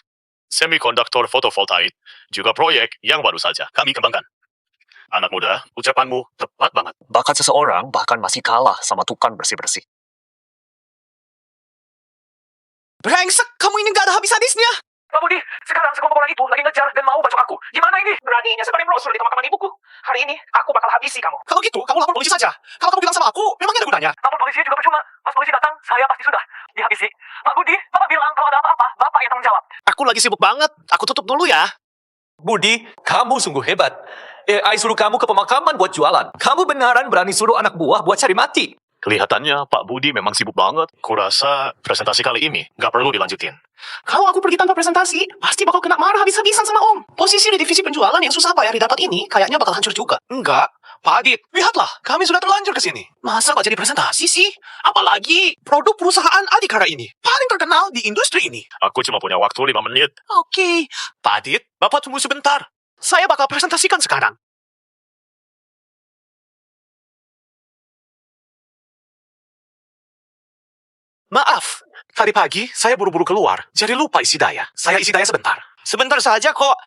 semikonduktor fotovoltaik, juga proyek yang baru saja kami kembangkan. Anak muda, ucapanmu tepat banget. Bakat seseorang bahkan masih kalah sama tukang bersih-bersih. Brengsek, kamu ini gak ada habis-habisnya. Pak Budi, sekarang sekelompok orang itu lagi ngejar dan mau bacok aku. Gimana ini? Beraninya sebagai brosur di pemakaman ibuku. Hari ini, aku bakal habisi kamu. Kalau gitu, kamu lapor polisi saja. Kalau kamu bilang sama aku, memangnya ada gunanya? Lapor polisi juga percuma. Pas polisi datang, saya pasti sudah dihabisi. Pak Budi, Bapak bilang kalau ada apa-apa, Bapak yang tanggung jawab. Aku lagi sibuk banget. Aku tutup dulu ya. Budi, kamu sungguh hebat. AI suruh kamu ke pemakaman buat jualan. Kamu beneran berani suruh anak buah buat cari mati. Kelihatannya Pak Budi memang sibuk banget. Kurasa presentasi kali ini nggak perlu dilanjutin. Kalau aku pergi tanpa presentasi, pasti bakal kena marah habis-habisan sama Om. Posisi di divisi penjualan yang susah bayar didapat ini, kayaknya bakal hancur juga. Enggak, Pak Adit, lihatlah, kami sudah terlanjur ke sini. Masa gak jadi presentasi sih? Apalagi produk perusahaan Adhikara ini, paling terkenal di industri ini. Aku cuma punya waktu 5 menit. Oke, Pak Adit, Bapak tunggu sebentar. saya bakal presentasikan sekarang. Maaf, tadi pagi saya buru-buru keluar, jadi lupa isi daya. Saya isi daya sebentar. Sebentar saja kok.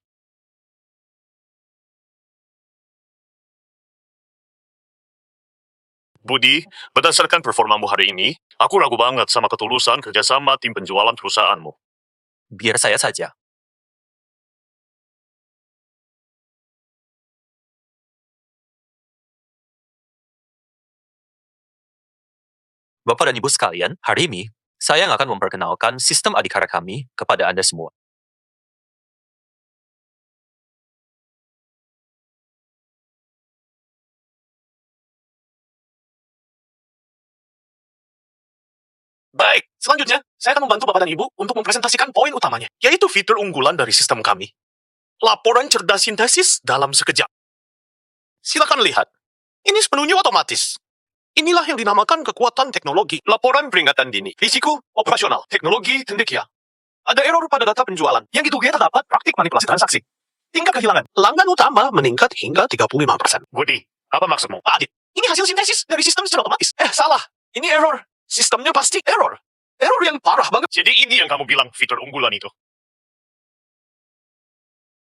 Budi, berdasarkan performamu hari ini, aku ragu banget sama ketulusan kerjasama tim penjualan perusahaanmu. Biar saya saja. Bapak dan Ibu sekalian, hari ini saya akan memperkenalkan sistem Adhikara kami kepada Anda semua. Baik, selanjutnya saya akan membantu Bapak dan Ibu untuk mempresentasikan poin utamanya, yaitu fitur unggulan dari sistem kami. Laporan cerdas sintesis dalam sekejap. Silakan lihat. Ini sepenuhnya otomatis. Inilah yang dinamakan kekuatan teknologi. Laporan peringatan dini. Risiko operasional. Teknologi cendekia. Ada error pada data penjualan. Yang diduga terdapat praktik manipulasi transaksi. Tingkat kehilangan. Pelanggan utama meningkat hingga 35%. Budi, apa maksudmu? Pak Adit, ini hasil sintesis dari sistem secara otomatis. Salah. Ini error. Sistemnya pasti error. Error yang parah banget. Jadi ini yang kamu bilang fitur unggulan itu.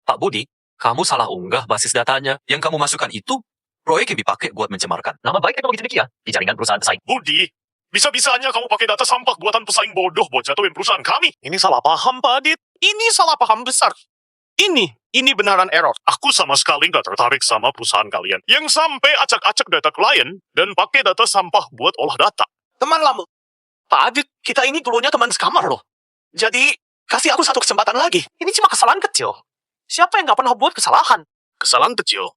Pak Budi, kamu salah unggah basis datanya. Yang kamu masukkan itu proyek yang dipakai buat mencemarkan nama baik teknologi cendekia di jaringan perusahaan pesaing. Budi, bisa-bisanya kamu pakai data sampah buatan pesaing bodoh buat jatuhin perusahaan kami. Ini salah paham, Pak Adit. Ini salah paham besar. Ini benaran error. Aku sama sekali nggak tertarik sama perusahaan kalian yang sampai acak-acak data klien dan pakai data sampah buat olah data. Teman lama. Pak Adit, kita ini dulunya teman sekamar loh. Jadi, kasih aku satu kesempatan lagi. Ini cuma kesalahan kecil. Siapa yang nggak pernah buat kesalahan? Kesalahan kecil.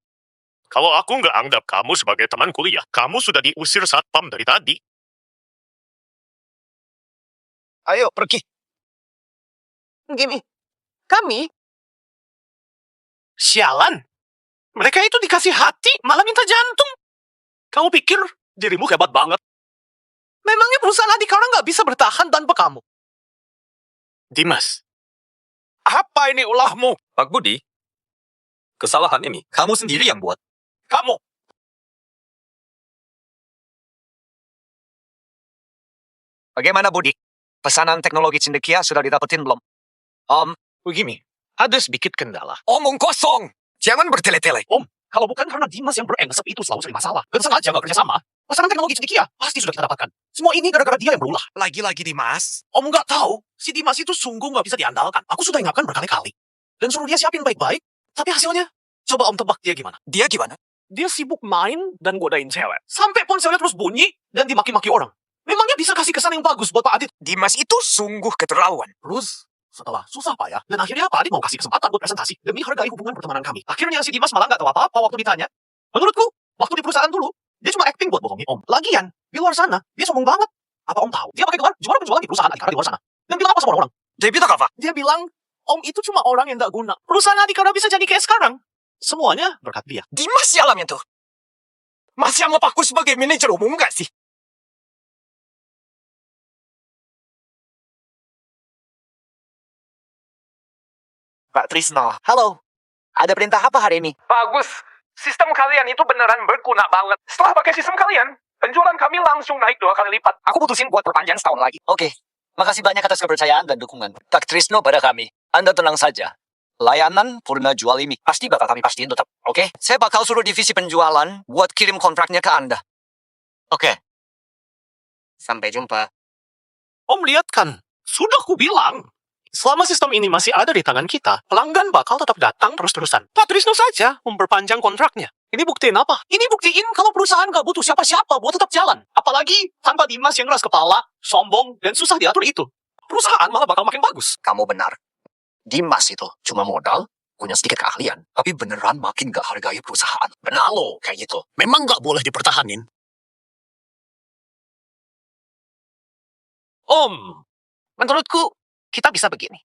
Kalau aku nggak anggap kamu sebagai teman kuliah, kamu sudah diusir satpam dari tadi. Ayo, pergi. Gini, kami Sialan. Mereka itu dikasih hati, malah minta jantung. Kamu pikir dirimu hebat banget? Memangnya perusahaan Adhikara nggak bisa bertahan tanpa kamu? Dimas, Apa ini ulahmu? Pak Budi, kesalahan ini kamu sendiri yang buat. Kamu. Bagaimana Budi? Pesanan teknologi cendekia sudah didapetin belum? Begini, ada sedikit kendala. Omong kosong. Jangan bertele-tele. kalau bukan karena Dimas yang berengsep itu selalu sering masalah, dan sengaja nggak kerja sama, pesanan teknologi cendekia pasti sudah kita dapatkan. Semua ini gara-gara dia yang berulah. Lagi-lagi Dimas. Om nggak tahu, si Dimas itu sungguh nggak bisa diandalkan. Aku sudah ingatkan berkali-kali. Dan suruh dia siapin baik-baik, tapi hasilnya, coba Om tebak dia gimana? Dia gimana? Dia sibuk main dan godain cewek. Sampai ponselnya terus bunyi dan dimaki-maki orang. Memangnya bisa kasih kesan yang bagus buat Pak Adit? Dimas itu sungguh keterlaluan. Terus, setelah susah payah, dan akhirnya Pak Adit mau kasih kesempatan buat presentasi demi hargai hubungan pertemanan kami. Akhirnya si Dimas malah nggak tahu apa-apa waktu ditanya. Menurutku, waktu di perusahaan dulu, dia cuma acting buat bohongi Om. Lagian, di luar sana, dia sombong banget. Apa Om tahu? Dia pakai gelar juara penjualan di perusahaan Adhikara di luar sana. Dan bilang apa sama orang-orang? Dia bilang apa? Dia bilang, Om itu cuma orang yang nggak guna. Perusahaan Adhikara bisa jadi kayak sekarang. Semuanya berkat dia. Dimas sialamnya tuh. Masih anggap aku sebagai manajer umum nggak sih? Pak Trisno, halo. Ada perintah apa hari ini? Bagus. Sistem kalian itu beneran berguna banget. Setelah pakai sistem kalian, penjualan kami langsung naik 2 kali lipat. Aku putusin buat perpanjang setahun lagi. Oke. Makasih banyak atas kepercayaan dan dukungan Pak Trisno pada kami. Anda tenang saja. Layanan purna jual ini. Pasti bakal kami pastiin tetap, oke? Saya bakal suruh divisi penjualan buat kirim kontraknya ke Anda. Oke. Sampai jumpa. Om lihat kan, sudah ku bilang. Selama sistem ini masih ada di tangan kita, pelanggan bakal tetap datang terus-terusan. Pak Trisno saja memperpanjang kontraknya. Ini buktiin apa? Ini buktiin kalau perusahaan gak butuh siapa-siapa buat tetap jalan. Apalagi tanpa Dimas yang keras kepala, sombong, dan susah diatur itu. Perusahaan malah bakal makin bagus. Kamu benar. Dimas itu cuma modal, punya sedikit keahlian, tapi beneran makin gak hargai perusahaan. Benar lo, kayak gitu. Memang nggak boleh dipertahanin. Om, menurutku kita bisa begini.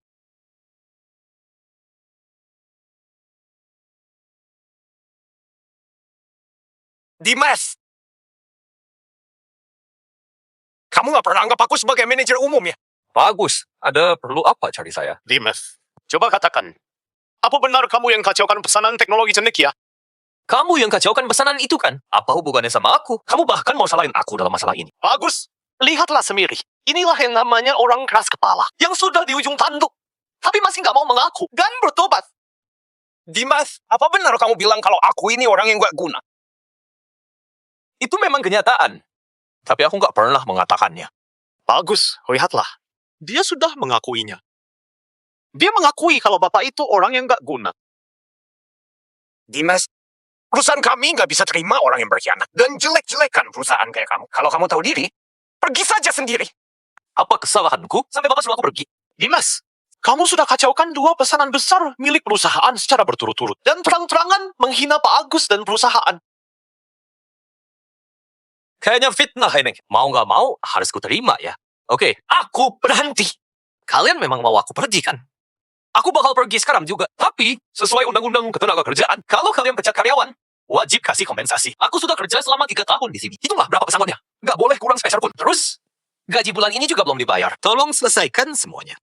Dimas! Kamu gak pernah anggap aku sebagai manajer umum ya? Bagus. Ada perlu apa cari saya? Dimas, coba katakan. Apa benar kamu yang kacaukan pesanan teknologi cendekia? Kamu yang kacaukan pesanan itu kan? Apa hubungannya sama aku? Kamu bahkan mau salahin aku dalam masalah ini. Bagus. Lihatlah sendiri. Inilah yang namanya orang keras kepala. Yang sudah di ujung tanduk. Tapi masih nggak mau mengaku. Dan bertobat. Dimas, apa benar kamu bilang kalau aku ini orang yang gak guna? Itu memang kenyataan. Tapi aku nggak pernah mengatakannya. Bagus. Lihatlah. Dia sudah mengakuinya. Dia mengakui kalau bapak itu orang yang nggak guna. Dimas, perusahaan kami gak bisa terima orang yang berkhianat. Dan jelek-jelekan perusahaan kayak kamu. Kalau kamu tahu diri, pergi saja sendiri. Apa kesalahanku sampai bapak suruh aku pergi? Dimas, kamu sudah kacaukan 2 pesanan besar milik perusahaan secara berturut-turut. Dan terang-terangan menghina Pak Agus dan perusahaan. Kayaknya fitnah ini. Mau nggak mau, harus ku terima ya. Oke, aku berhenti. Kalian memang mau aku pergi kan? Aku bakal pergi sekarang juga. Tapi, sesuai undang-undang ketenagakerjaan, kalau kalian pecat karyawan, wajib kasih kompensasi. Aku sudah kerja selama 3 tahun di sini. Itulah berapa pesangonnya. Nggak boleh kurang sepeser pun. Terus, gaji bulan ini juga belum dibayar. Tolong selesaikan semuanya.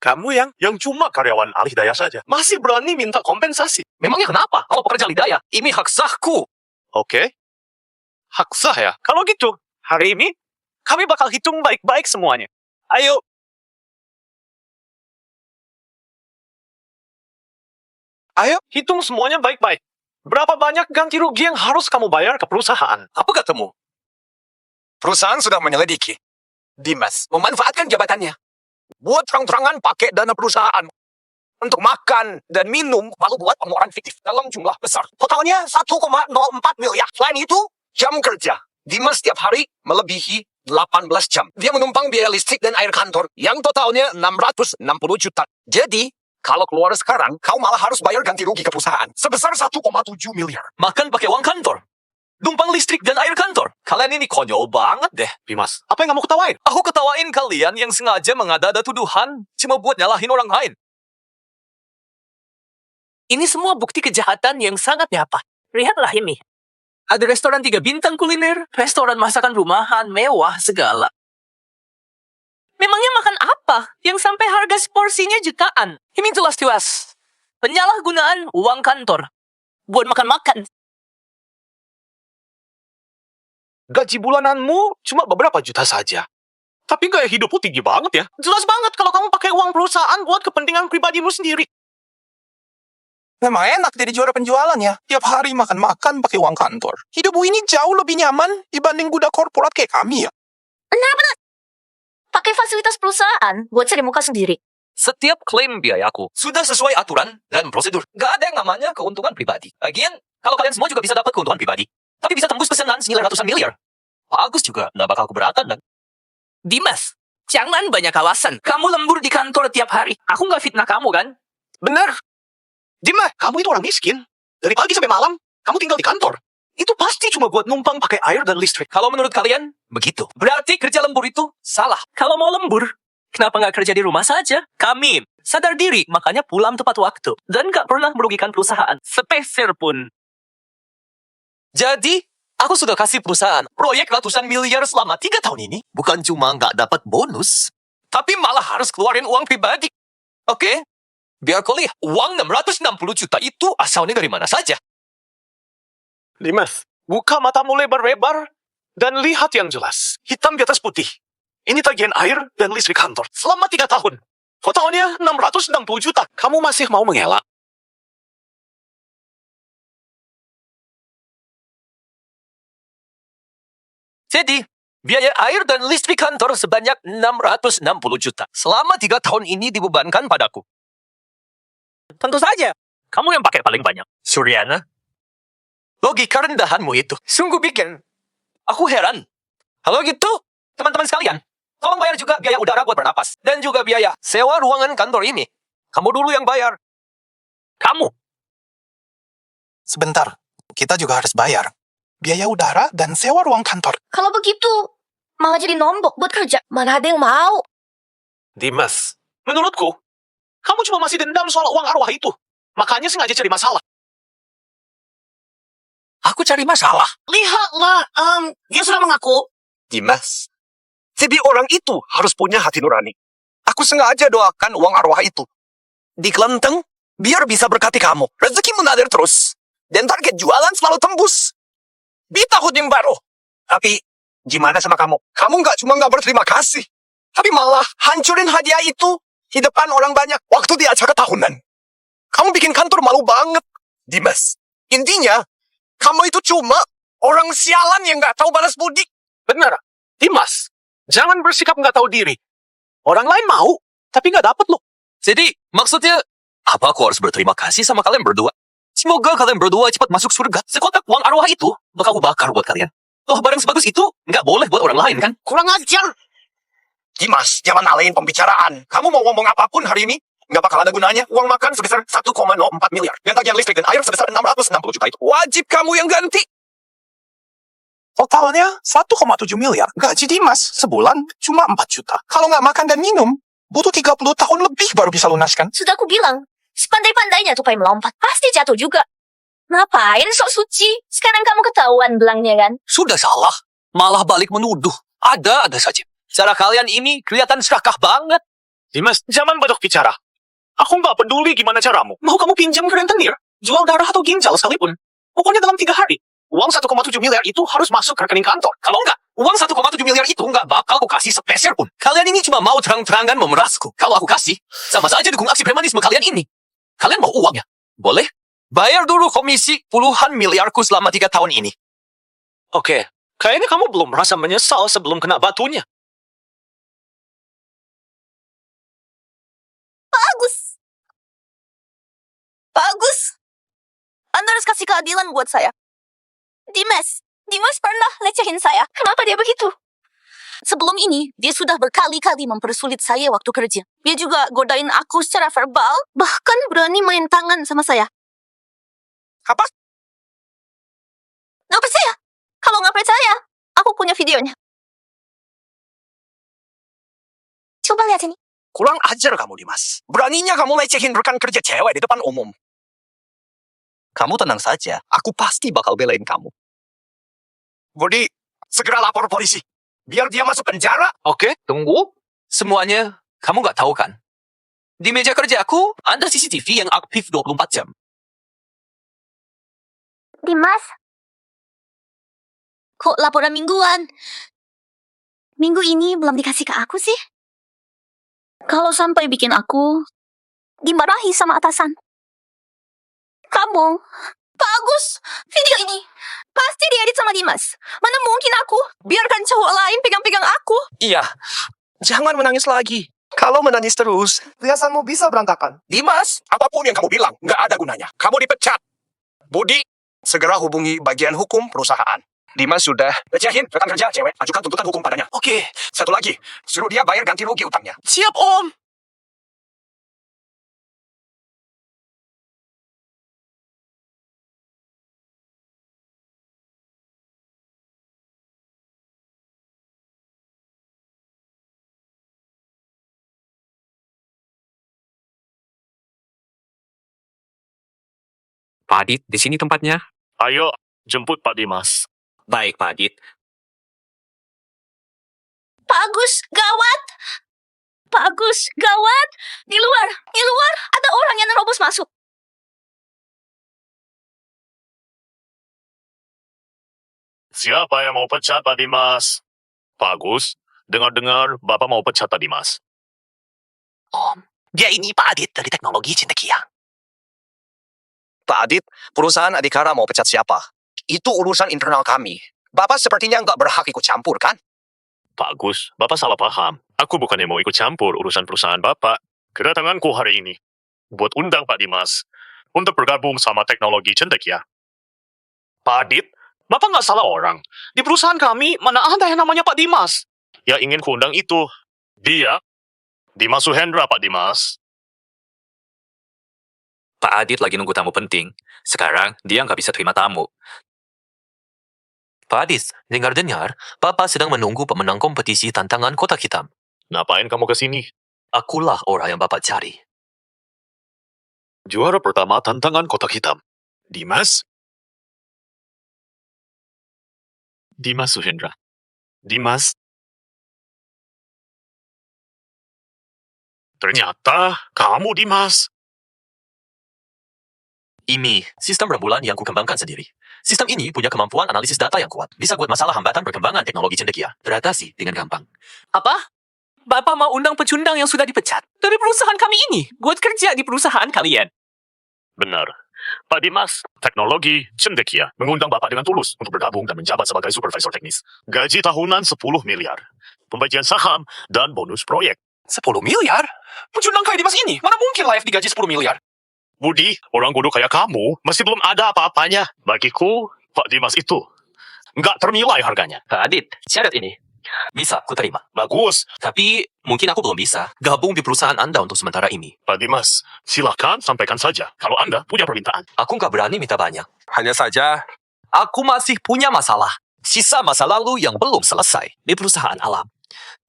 Kamu yang cuma karyawan alih daya saja. Masih berani minta kompensasi. Memangnya kenapa? Kalau pekerja lidaya, ini hak sahku. Oke. Hak sah ya? Kalau gitu, hari ini kami bakal hitung baik-baik semuanya. Ayo. Ayo, hitung semuanya baik-baik. Berapa banyak ganti rugi yang harus kamu bayar ke perusahaan? Apa katamu? Perusahaan sudah menyelidiki. Dimas memanfaatkan jabatannya. Buat terang-terangan pakai dana perusahaan. Untuk makan dan minum, lalu buat pengeluaran fiktif dalam jumlah besar. Totalnya 1,04 miliar. Selain itu, jam kerja. Dimas setiap hari melebihi 18 jam. Dia menumpang biaya listrik dan air kantor. Yang totalnya 660 juta. Jadi, kalau keluar sekarang, kau malah harus bayar ganti rugi ke perusahaan. Sebesar 1,7 miliar. Makan pakai uang kantor. Numpang listrik dan air kantor. Kalian ini konyol banget deh. Dimas, apa yang kamu ketawain? Aku ketawain kalian yang sengaja mengada-ada tuduhan cuma buat nyalahin orang lain. Ini semua bukti kejahatan yang sangat nyata. Lihatlah ini. Ada restoran 3 bintang kuliner, restoran masakan rumahan, mewah, segala. Memangnya makan apa yang sampai harga porsinya jutaan? Ini jelas-jelas penyalahgunaan uang kantor buat makan-makan. Gaji bulananmu cuma beberapa juta saja. Tapi gaya hidupmu tinggi banget ya. Jelas banget kalau kamu pakai uang perusahaan buat kepentingan pribadimu sendiri. Memang enak jadi juara penjualan ya. Tiap hari makan-makan pakai uang kantor. Hidupmu ini jauh lebih nyaman dibanding budak korporat kayak kami ya. Benar-benar. Pakai fasilitas perusahaan buat cari muka sendiri. Setiap klaim biayaku sudah sesuai aturan dan prosedur. Gak ada yang namanya keuntungan pribadi. Lagian, kalau kalian semua juga bisa dapat keuntungan pribadi, tapi bisa tembus pesanan senilai ratusan miliar. Pak Agus juga gak bakal keberatan dan... Dimas, jangan banyak alasan. Kamu lembur di kantor tiap hari. Aku nggak fitnah kamu kan? Benar. Dimas, kamu itu orang miskin. Dari pagi sampai malam, kamu tinggal di kantor. Itu pasti cuma buat numpang pakai air dan listrik. Kalau menurut kalian, begitu. Berarti kerja lembur itu salah. Kalau mau lembur, kenapa nggak kerja di rumah saja? Kami sadar diri, makanya pulang tepat waktu. Dan nggak pernah merugikan perusahaan. Sepeser pun. Jadi, aku sudah kasih perusahaan proyek ratusan miliar selama 3 tahun ini. Bukan cuma nggak dapat bonus, tapi malah harus keluarin uang pribadi. Oke? Biar kau lihat, uang 660 juta itu asalnya dari mana saja. Dimas, buka matamu lebar-lebar dan lihat yang jelas. Hitam di atas putih. Ini tagihan air dan listrik kantor selama 3 tahun. Totalnya 660 juta. Kamu masih mau mengelak? Jadi, biaya air dan listrik kantor sebanyak 660 juta. Selama 3 tahun ini dibebankan padaku. Tentu saja. Kamu yang pakai paling banyak. Suryana, logika rendahanmu itu sungguh bikin aku heran. Kalau gitu, teman-teman sekalian, tolong bayar juga biaya udara buat bernapas. Dan juga biaya sewa ruangan kantor ini. Kamu dulu yang bayar. Kamu. Sebentar, kita juga harus bayar biaya udara dan sewa ruang kantor. Kalau begitu, malah jadi nombok buat kerja. Mana ada yang mau? Dimas, menurutku, kamu cuma masih dendam soal uang arwah itu. Makanya sengaja cari masalah. Aku cari masalah. Lihatlah, dia sudah mengaku. Dimas, jadi orang itu harus punya hati nurani. Aku sengaja doakan uang arwah itu di kelenteng, biar bisa berkati kamu. Rezeki mengalir terus. Dan target jualan selalu tembus. Di tahun yang baru. Tapi, gimana sama kamu? Kamu cuma nggak berterima kasih. Tapi malah hancurin hadiah itu di depan orang banyak waktu di acara tahunan. Kamu bikin kantor malu banget. Dimas, intinya, kamu itu cuma orang sialan yang nggak tahu balas budi. Benar, Dimas. Jangan bersikap nggak tahu diri. Orang lain mau, tapi nggak dapat loh. Jadi, maksudnya, apa aku harus berterima kasih sama kalian berdua? Semoga kalian berdua cepat masuk surga. Sekotak uang arwah itu bakal aku bakar buat kalian. Toh barang sebagus itu nggak boleh buat orang lain kan? Kurang ajar. Dimas, jangan alain pembicaraan. Kamu mau ngomong apapun hari ini, nggak bakal ada gunanya. Uang makan sebesar 1,04 miliar. Dan tagihan listrik dan air sebesar 660 juta itu. Wajib kamu yang ganti. Totalnya 1,7 miliar. Gaji Dimas sebulan cuma 4 juta. Kalau nggak makan dan minum, butuh 30 tahun lebih baru bisa lunaskan. Sudah aku bilang, sepandai-pandainya tupai melompat, pasti jatuh juga. Ngapain sok suci? Sekarang kamu ketahuan belangnya kan? Sudah salah. Malah balik menuduh. Ada saja. Cara kalian ini kelihatan serakah banget. Dimas, jangan banyak bicara. Aku nggak peduli gimana caramu. Mau kamu pinjam ke rentenir, jual darah atau ginjal sekalipun. Pokoknya dalam 3 hari. Uang 1,7 miliar itu harus masuk ke rekening kantor. Kalau enggak, uang 1,7 miliar itu enggak bakal aku kasih sepeser pun. Kalian ini cuma mau terang-terangan memerasku. Kalau aku kasih, sama saja dukung aksi premanisme kalian ini. Kalian mau uangnya? Boleh? Bayar dulu komisi puluhan miliarku selama 3 tahun ini. Oke, kayaknya kamu belum merasa menyesal sebelum kena batunya. Bagus. Bagus. Anda harus kasih keadilan buat saya. Dimas pernah lecehin saya. Kenapa dia begitu? Sebelum ini, dia sudah berkali-kali mempersulit saya waktu kerja. Dia juga godain aku secara verbal, bahkan berani main tangan sama saya. Apa? Nggak percaya? Kalau nggak percaya, aku punya videonya. Coba lihat ini. Kurang ajar kamu, Dimas. Beraninya kamu lecehin rekan kerja cewek di depan umum. Kamu tenang saja. Aku pasti bakal belain kamu. Budi, segera lapor polisi. Biar dia masuk penjara. Oke, tunggu. Semuanya, kamu nggak tahu kan? Di meja kerja aku, ada CCTV yang aktif 24 jam. Dimas, kok laporan mingguan? Minggu ini belum dikasih ke aku sih? Kalau sampai bikin aku dimarahi sama atasan. Kamu, bagus. Video ini pasti diedit sama Dimas. Mana mungkin aku biarkan cowok lain pegang-pegang aku? Iya, jangan menangis lagi. Kalau menangis terus, riasanmu bisa berantakan. Dimas, apapun yang kamu bilang, nggak ada gunanya. Kamu dipecat. Budi, segera hubungi bagian hukum perusahaan. Dimas sudah lecehin rekan kerja cewek, ajukan tuntutan hukum padanya. Oke, Satu lagi, suruh dia bayar ganti rugi utangnya. siap Om. Pak Adit, di sini tempatnya. Ayo, jemput Pak Dimas. Baik, Pak Adit. Bagus, gawat. Bagus, gawat. Di luar ada orang yang nerobos masuk. Siapa yang mau pecat Pak Dimas? Bagus. Dengar-dengar Bapak mau pecat Pak Dimas. Om, Dia ini Pak Adit dari teknologi Cendekia. Pak Adit, perusahaan Adhikara mau pecat siapa? Itu urusan internal kami. Bapak sepertinya nggak berhak ikut campur, kan? Pak Agus, Bapak salah paham. Aku bukannya mau ikut campur urusan perusahaan Bapak. Kedatanganku hari ini buat undang Pak Dimas untuk bergabung sama teknologi Cendekia. Pak Adit, Bapak nggak salah orang. Di perusahaan kami, mana ada yang namanya Pak Dimas? Ya ingin kuundang itu, dia, Dimas Suhendra, Pak Dimas. Pak Adit lagi nunggu tamu penting. Sekarang dia nggak bisa terima tamu. Pak Adit, dengar-dengar, Papa sedang menunggu pemenang kompetisi tantangan kotak hitam. Ngapain kamu ke sini? Akulah orang yang Bapak cari. Juara pertama tantangan kotak hitam. Dimas? Dimas Suhendra. Dimas? Ternyata kamu Dimas. Ini sistem rembulan yang kukembangkan sendiri. Sistem ini punya kemampuan analisis data yang kuat. Bisa buat masalah hambatan perkembangan teknologi Cendekia teratasi dengan gampang. Apa? Bapak mau undang pecundang yang sudah dipecat dari perusahaan kami ini buat kerja di perusahaan kalian. Benar. Pak Dimas, teknologi Cendekia mengundang Bapak dengan tulus untuk bergabung dan menjabat sebagai supervisor teknis. Gaji tahunan 10 miliar. Pembagian saham dan bonus proyek. 10 miliar? Pecundang kayak Dimas ini, mana mungkin layak digaji 10 miliar? Budi, orang bodoh kayak kamu masih belum ada apa-apanya. Bagiku, Pak Dimas itu nggak ternilai harganya. Pak Adit, syarat ini bisa ku terima. Bagus. Tapi mungkin aku belum bisa gabung di perusahaan Anda untuk sementara ini. Pak Dimas, silakan sampaikan saja kalau Anda punya permintaan. Aku nggak berani minta banyak. Hanya saja, aku masih punya masalah. Sisa masa lalu yang belum selesai di perusahaan alam.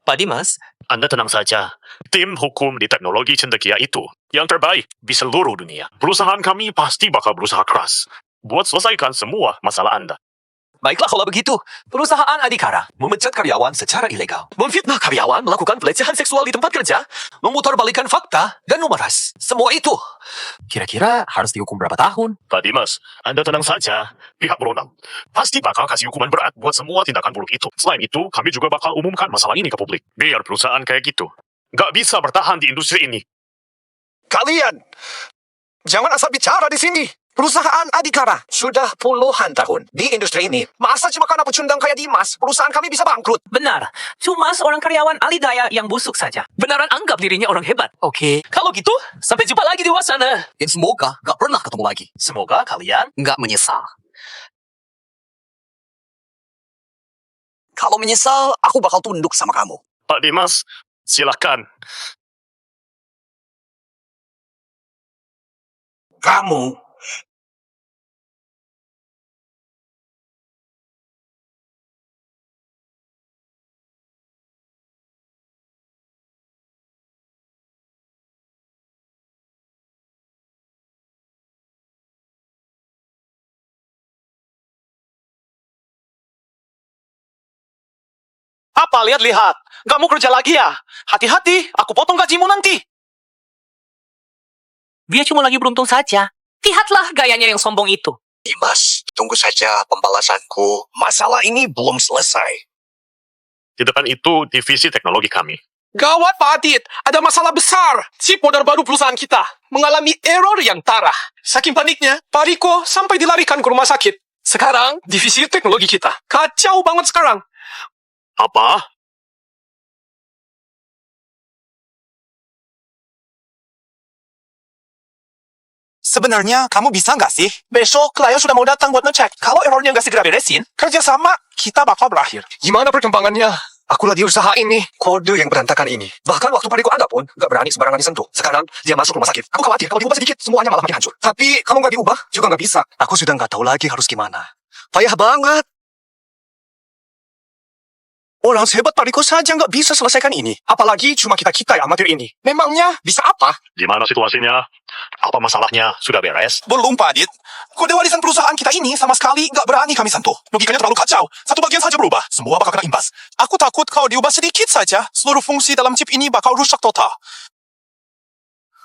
Pak Dimas, Anda tenang saja. Tim hukum di teknologi Cendekia itu yang terbaik di seluruh dunia. Perusahaan kami pasti bakal berusaha keras buat selesaikan semua masalah Anda. baiklah kalau begitu. Perusahaan Adhikara memecat karyawan secara ilegal, memfitnah karyawan, melakukan pelecehan seksual di tempat kerja, memutarbalikkan fakta, dan memeras. Semua itu kira-kira harus dihukum berapa tahun? Pak Dimas, Anda tenang saja. Pihak berwenang pasti bakal kasih hukuman berat buat semua tindakan buruk itu. Selain itu, kami juga bakal umumkan masalah ini ke publik. Biar perusahaan kayak gitu nggak bisa bertahan di industri ini. Kalian, jangan asal bicara di sini. Perusahaan Adhikara sudah puluhan tahun di industri ini. Masa cuma karena pecundang kayak Dimas, perusahaan kami bisa bangkrut? Benar, cuma seorang karyawan alidaya yang busuk saja. Benaran anggap dirinya orang hebat. Oke, kalau gitu, sampai jumpa lagi di luar sana. Dan semoga gak pernah ketemu lagi. Semoga kalian gak menyesal. Kalau menyesal, aku bakal tunduk sama kamu. Pak Dimas, silakan. Kamu Apa? Lihat-lihat. Nggak mau kerja lagi ya? Hati-hati, aku potong gajimu nanti. Dia cuma lagi beruntung saja. Lihatlah gayanya yang sombong itu. Dimas, tunggu saja pembalasanku. Masalah ini belum selesai. Di depan itu divisi teknologi kami. Gawat Pak Adit, ada masalah besar. Chip model baru perusahaan kita mengalami error yang parah. Saking paniknya, Pak Riko sampai dilarikan ke rumah sakit. Sekarang, divisi teknologi kita kacau banget sekarang. Apa? Sebenarnya kamu bisa nggak sih? Besok klien sudah mau datang buat ngecek. Kalau errornya nggak segera beresin, kerjasama kita bakal berakhir. Gimana perkembangannya? Aku lagi usaha ini. Kode yang berantakan ini. Bahkan waktu Pariko ada pun, gak berani sembarangan disentuh. Sekarang, dia masuk rumah sakit. Aku khawatir kalau diubah sedikit, semuanya malah makin hancur. Tapi, kamu gak diubah, juga gak bisa. Aku sudah gak tahu lagi harus gimana. Payah banget. Orang sehebat Pariko saja gak bisa selesaikan ini. Apalagi cuma kita-kita yang amatir ini. Memangnya bisa apa? Gimana situasinya? Apa masalahnya? Sudah beres? Belum, Pak Adit. Kode warisan perusahaan kita ini sama sekali nggak berani kami sentuh. Logikanya terlalu kacau. Satu bagian saja berubah, semua bakal kena imbas. Aku takut kalau diubah sedikit saja, seluruh fungsi dalam chip ini bakal rusak total.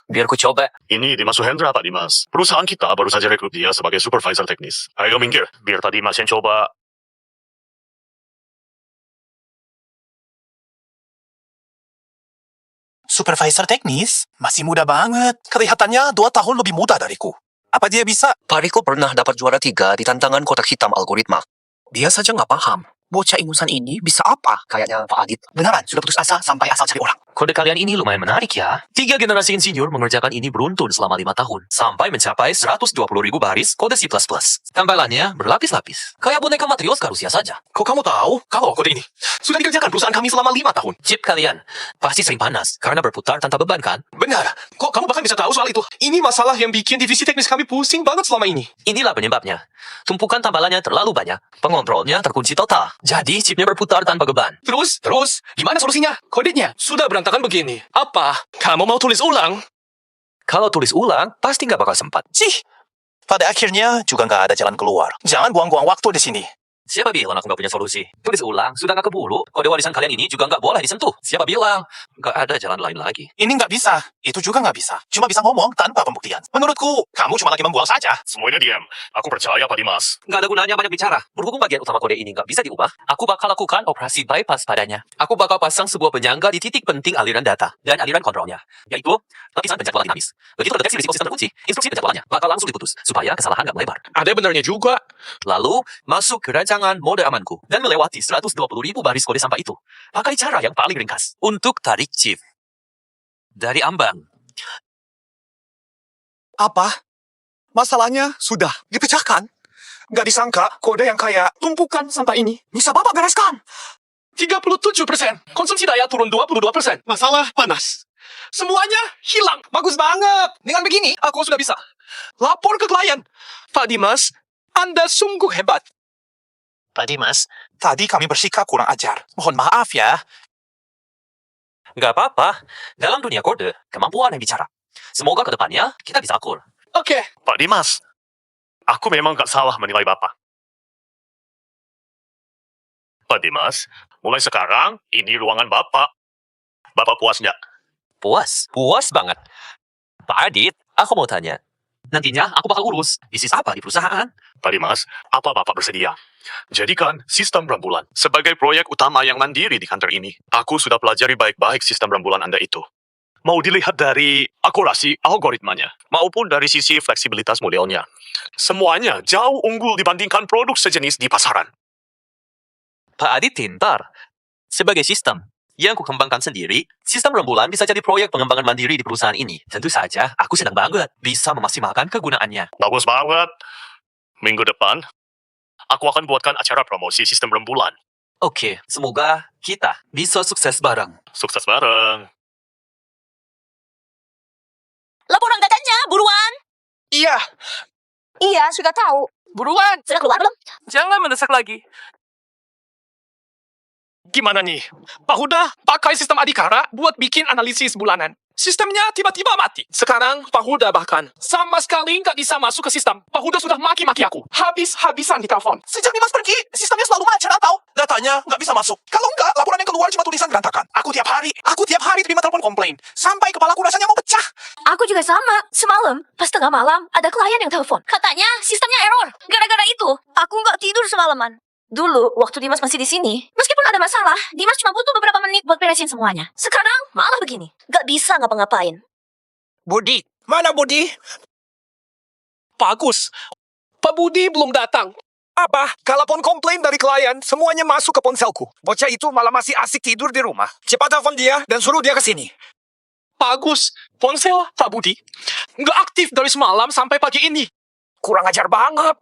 Biar ku coba. Ini Dimas Suhendra, Pak Dimas. Perusahaan kita baru saja rekrut dia sebagai supervisor teknis. Ayo minggir, biar Pak Dimas yang coba. Supervisor teknis? Masih muda banget. Kelihatannya 2 tahun lebih muda dariku. Apa dia bisa? Pak Riko pernah dapat juara 3 di tantangan kotak hitam algoritma. Dia saja nggak paham. Bocah ingusan ini bisa apa? Kayaknya Pak Adit beneran sudah putus asa sampai asal cari orang. Kode kalian ini lumayan menarik ya. 3 generasi insinyur mengerjakan ini beruntun selama 5 tahun. Sampai mencapai 120.000 baris kode C++. Tampilannya berlapis-lapis. Kayak boneka Matryoshka Rusia saja. Kok kamu tahu kalau kode ini sudah dikerjakan perusahaan kami selama 5 tahun? Chip kalian pasti sering panas karena berputar tanpa beban kan? Benar. Kok kamu bahkan bisa tahu soal itu? Ini masalah yang bikin divisi teknis kami pusing banget selama ini. Inilah penyebabnya. Tumpukan tampilannya terlalu banyak. Pengontrolnya terkunci total. Jadi chipnya berputar tanpa beban. Terus, gimana solusinya? Kodenya sudah berantakan begini. Apa? Kamu mau tulis ulang? Kalau tulis ulang, pasti nggak bakal sempat. Cih, pada akhirnya juga nggak ada jalan keluar. Jangan buang-buang waktu di sini. Siapa bilang aku nggak punya solusi? Tulis ulang, sudah nggak keburu. Kode warisan kalian ini juga nggak boleh disentuh. Siapa bilang? Nggak ada jalan lain lagi. Ini nggak bisa. Itu juga nggak bisa. Cuma bisa ngomong tanpa pembuktian. Menurutku, kamu cuma lagi membuang saja. Semuanya diam. Aku percaya Pak Dimas. Nggak ada gunanya banyak bicara. Berhubung bagian utama kode ini nggak bisa diubah, aku bakal lakukan operasi bypass padanya. Aku bakal pasang sebuah penyangga di titik penting aliran data dan aliran kontrolnya, yaitu lapisan penjadwalan dinamis. Begitu terdeteksi risiko sistem terkunci, instruksi penjadwalannya bakal langsung diputus, supaya kesalahan nggak melebar. Ada benarnya juga. Lalu, masuk ke rancangan mode amanku dan melewati 120.000 baris kode sampah itu. Pakai cara yang paling ringkas untuk tarik chip dari ambang. Apa? Masalahnya sudah dipecahkan. Nggak disangka kode yang kayak tumpukan sampah ini bisa Bapak bereskan. 37%. Konsumsi daya turun 22%. Masalah panas. Semuanya hilang. Bagus banget. Dengan begini, aku sudah bisa lapor ke klien. Pak Dimas, Anda sungguh hebat. Pak Dimas, Tadi kami bersikap kurang ajar. Mohon maaf ya. Nggak apa-apa. Dalam dunia kode, kemampuan yang bicara. Semoga ke depannya kita bisa akur. Oke. Pak Dimas, aku memang gak salah menilai Bapak. Pak Dimas, mulai sekarang ini ruangan Bapak. Bapak puas nggak? Puas? Puas banget. Pak Adit, aku mau tanya. Nantinya aku bakal urus bisnis apa di perusahaan. Pak Dimas, apa Bapak bersedia? Jadikan sistem rembulan sebagai proyek utama yang mandiri di kantor ini. Aku sudah pelajari baik-baik sistem rembulan Anda itu. Mau dilihat dari akurasi algoritmanya, maupun dari sisi fleksibilitas modelnya. Semuanya jauh unggul dibandingkan produk sejenis di pasaran. Pak Adit pintar. Sebagai sistem yang kukembangkan sendiri, sistem rembulan bisa jadi proyek pengembangan mandiri di perusahaan ini. Tentu saja, aku senang banget bisa memaksimalkan kegunaannya. Bagus banget. Minggu depan, aku akan buatkan acara promosi sistem rembulan. Oke, semoga kita bisa sukses bareng. Sukses bareng. Laporan datanya, buruan. Iya. Iya, sudah tahu. Buruan, Sudah keluar belum? jangan mendesak lagi. Gimana nih? Pak Huda pakai sistem Adhikara buat bikin analisis bulanan. Sistemnya tiba-tiba mati. Sekarang Pak Huda bahkan sama sekali nggak bisa masuk ke sistem. Pak Huda sudah maki-maki aku. Habis-habisan di telepon. Sejak Dimas pergi, sistemnya selalu macet atau datanya nggak bisa masuk. Kalau nggak, laporan yang keluar cuma tulisan berantakan. Aku tiap hari terima telepon komplain. Sampai kepalaku rasanya mau pecah. Aku juga sama. Semalam, pas tengah malam, ada klien yang telepon. Katanya sistemnya error. Gara-gara itu, aku nggak tidur semalaman. Dulu, waktu Dimas masih di sini, meskipun ada masalah, Dimas cuma butuh beberapa menit buat beresin semuanya. Sekarang, malah begini. Gak bisa ngapa-ngapain. Budi. Mana Budi? Bagus. Pak Budi belum datang. Apa? Kalaupun komplain dari klien, semuanya masuk ke ponselku. Bocah itu malah masih asik tidur di rumah. Cepat telepon dia dan suruh dia ke sini. Bagus. Ponsel Pak Budi nggak aktif dari semalam sampai pagi ini. Kurang ajar banget.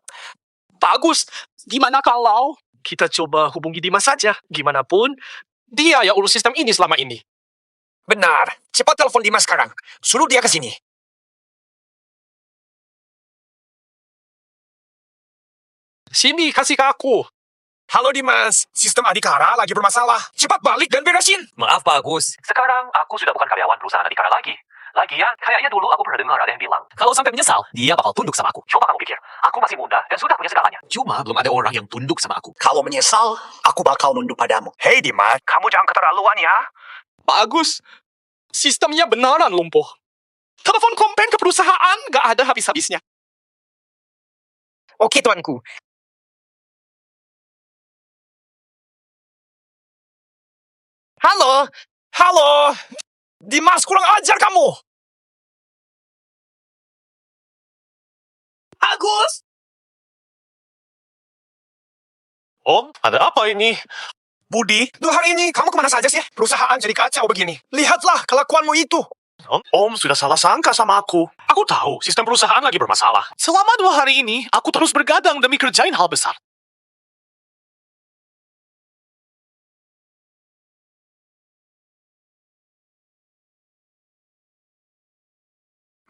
Bagus. Gimana kalau kita coba hubungi Dimas saja? Gimana pun, dia yang urus sistem ini selama ini. Benar. Cepat telepon Dimas sekarang. Suruh dia ke sini. Sini, kasih ke aku. Halo Dimas, sistem Adhikara lagi bermasalah. Cepat balik dan beresin. Maaf Pak Agus, sekarang aku sudah bukan karyawan perusahaan Adhikara lagi. Lagian, kayaknya dulu aku pernah dengar ada yang bilang, kalau sampai menyesal, dia bakal tunduk sama aku. Coba kamu pikir, aku masih muda dan sudah punya segalanya. Cuma belum ada orang yang tunduk sama aku. Kalau menyesal, aku bakal nunduk padamu. Hei Dimas, kamu jangan keterlaluan ya. Bagus. Sistemnya beneran lumpuh. Telepon komplain ke perusahaan gak ada habis-habisnya. Oke tuanku. Halo. Dimas, kurang ajar kamu! Agus! Om, ada apa ini? Budi, 2 hari ini kamu kemana saja sih? Perusahaan jadi kacau begini. Lihatlah kelakuanmu itu. Om sudah salah sangka sama aku. Aku tahu sistem perusahaan lagi bermasalah. Selama 2 hari ini, aku terus bergadang demi kerjain hal besar.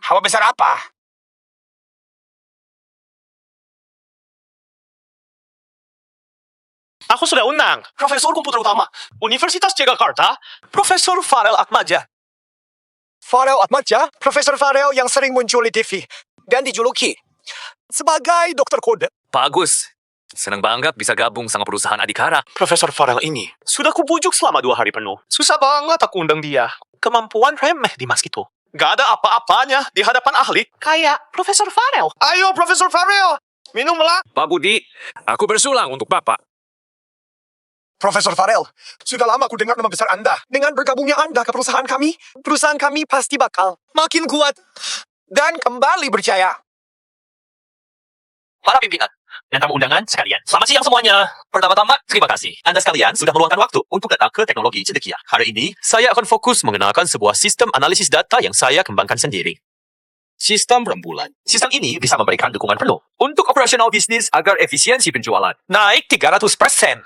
Hal besar apa? Aku sudah undang Profesor Komputer Utama Universitas Jakarta, Profesor Farel Atmaja. Farel Atmaja, Profesor Farel yang sering muncul di TV dan dijuluki sebagai dokter kode. Pak Agus, senang banget bisa gabung sama perusahaan Adhikara. Profesor Farel ini sudah kubujuk selama 2 hari penuh. Susah banget aku undang dia. Kemampuan remeh Dimas itu. Gak ada apa-apanya di hadapan ahli kayak Profesor Farel. Ayo, Profesor Farel, minumlah. Pak Budi, aku bersulang untuk Bapak. Profesor Farel, sudah lama aku dengar nama besar Anda. Dengan bergabungnya Anda ke perusahaan kami pasti bakal makin kuat dan kembali berjaya. Para pimpinan dan tamu undangan sekalian, selamat siang semuanya. Pertama-tama, terima kasih Anda sekalian sudah meluangkan waktu untuk datang ke teknologi cendekia. Hari ini, saya akan fokus mengenalkan sebuah sistem analisis data yang saya kembangkan sendiri. Sistem rembulan. Sistem ini bisa memberikan dukungan penuh untuk operasional bisnis agar efisiensi penjualan naik 300%.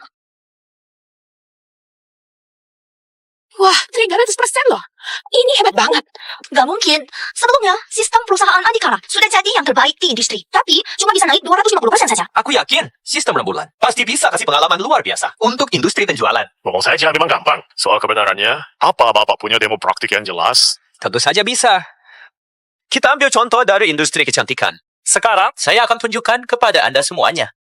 Wah, 300% loh. Ini hebat banget. Gak mungkin. Sebelumnya, sistem perusahaan Adhikara sudah jadi yang terbaik di industri. Tapi, cuma bisa naik 250% saja. Aku yakin sistem rembulan pasti bisa kasih pengalaman luar biasa untuk industri penjualan. Ngomong saja memang gampang. Soal kebenarannya, apa Bapak punya demo praktik yang jelas? Tentu saja bisa. Kita ambil contoh dari industri kecantikan. Sekarang, saya akan tunjukkan kepada Anda semuanya.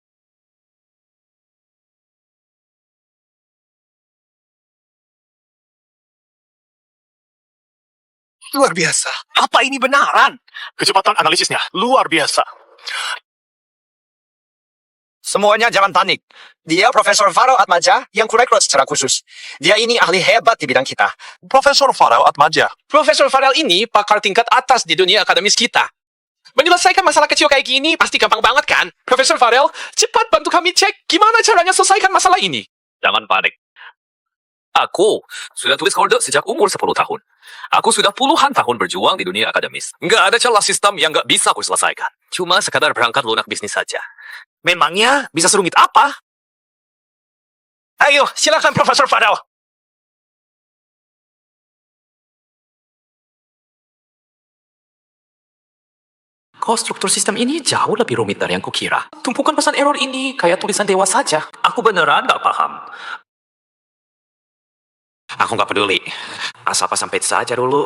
Luar biasa. Apa ini benaran? Kecepatan analisisnya luar biasa. Semuanya jangan panik. Dia Profesor Farel Atmaja yang kurekrut secara khusus. Dia ini ahli hebat di bidang kita. Profesor Farel Atmaja. Profesor Farel ini pakar tingkat atas di dunia akademis kita. Menyelesaikan masalah kecil kayak gini pasti gampang banget kan? Profesor Farel, cepat bantu kami cek gimana caranya selesaikan masalah ini. Jangan panik. Aku sudah tulis kode sejak umur 10 tahun. Aku sudah puluhan tahun berjuang di dunia akademis. Nggak ada celah sistem yang nggak bisa aku selesaikan. Cuma sekadar berangkat lunak bisnis saja. Memangnya bisa serumit apa? Ayo, silakan Profesor Farel. Konstruktur sistem ini jauh lebih rumit dari yang kukira. Tumpukan pesan error ini kayak tulisan dewa saja. Aku beneran nggak paham. Aku nggak peduli. Asal pasang page saja dulu.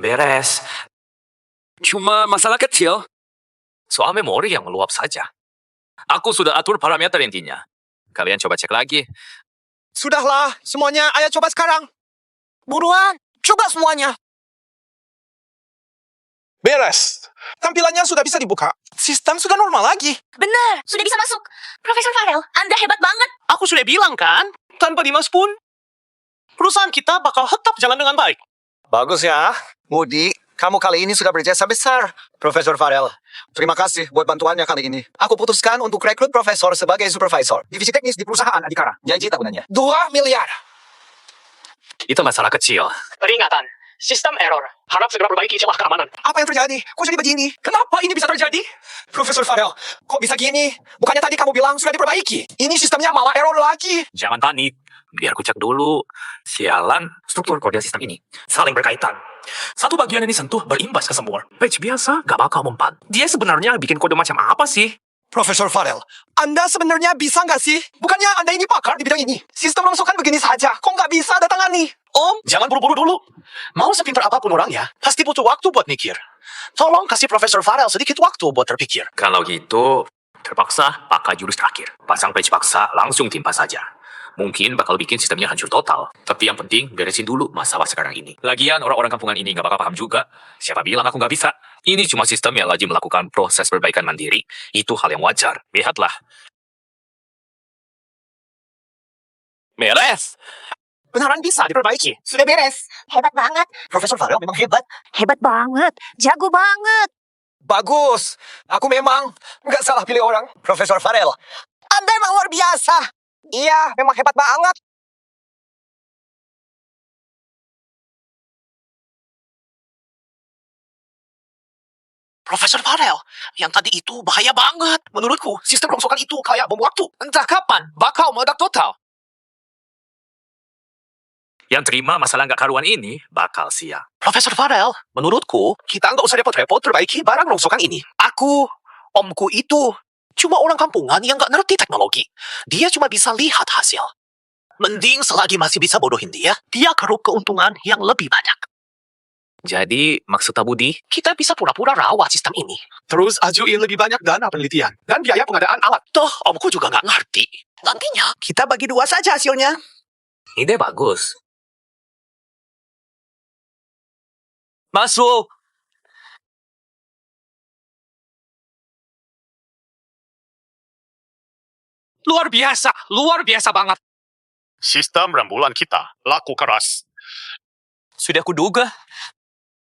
Beres. Cuma masalah kecil. Soal memori yang meluap saja. Aku sudah atur parameter intinya. Kalian coba cek lagi. Sudahlah, semuanya ayo coba sekarang. Buruan, coba semuanya. Beres. Tampilannya sudah bisa dibuka. Sistem sudah normal lagi. Benar, sudah bisa masuk. Profesor Farel, Anda hebat banget. Aku sudah bilang kan, tanpa Dimas pun, perusahaan kita bakal tetap jalan dengan baik. Bagus ya. Mudi, kamu kali ini sudah berjasa besar. Profesor Farel, terima kasih buat bantuannya kali ini. Aku putuskan untuk rekrut Profesor sebagai supervisor divisi teknis di perusahaan Adhikara. Janji tahunannya 2 miliar. Itu masalah kecil. Peringatan, sistem error. Harap segera perbaiki celah keamanan. Apa yang terjadi? Kok jadi begini? Kenapa ini bisa terjadi? Profesor Farel, kok bisa gini? Bukannya tadi kamu bilang sudah diperbaiki? Ini sistemnya malah error lagi. Jangan panik. Biar ku cek dulu. Sialan, struktur kode sistem ini saling berkaitan. Satu bagian yang disentuh berimbas ke semua. Page biasa gak bakal mempan. Dia sebenarnya bikin kode macam apa sih? Profesor Farel, Anda sebenarnya bisa nggak sih? Bukannya Anda ini pakar di bidang ini? Sistem rongsokan begini saja, kok nggak bisa ada tangani? Om, jangan buru-buru dulu. Mau sepintar apapun orangnya, pasti butuh waktu buat mikir. Tolong kasih Profesor Farel sedikit waktu buat terpikir. Kalau gitu, terpaksa pakai jurus terakhir. Pasang page paksa, langsung timpa saja. Mungkin bakal bikin sistemnya hancur total. Tapi yang penting, beresin dulu masalah sekarang ini. Lagian orang-orang kampungan ini gak bakal paham juga. Siapa bilang aku gak bisa? Ini cuma sistem yang lagi melakukan proses perbaikan mandiri. Itu hal yang wajar. Lihatlah. Beres. Beneran bisa diperbaiki. Sudah beres. Hebat banget. Profesor Farel memang hebat. Hebat banget. Jago banget. Bagus. Aku memang nggak salah pilih orang. Profesor Farel, Anda memang luar biasa. Iya, memang hebat banget. Profesor Farel, yang tadi itu bahaya banget. Menurutku, sistem rongsokan itu kayak bom waktu. Entah kapan bakal meledak total. Yang terima masalah nggak karuan ini bakal siap. Profesor Farel, menurutku, kita nggak usah repot-repot perbaiki barang rongsokan ini. Omku itu, cuma orang kampungan yang nggak ngerti teknologi. Dia cuma bisa lihat hasil. Mending selagi masih bisa bodohin dia keruk keuntungan yang lebih banyak. Jadi, maksud Budi? Kita bisa pura-pura rawat sistem ini. Terus ajuin lebih banyak dana penelitian dan biaya pengadaan alat. Toh, omku juga nggak ngerti. Nantinya, kita bagi 2 saja hasilnya. Ide bagus. Masuk. Luar biasa banget. Sistem rembulan kita laku keras. Sudah kuduga.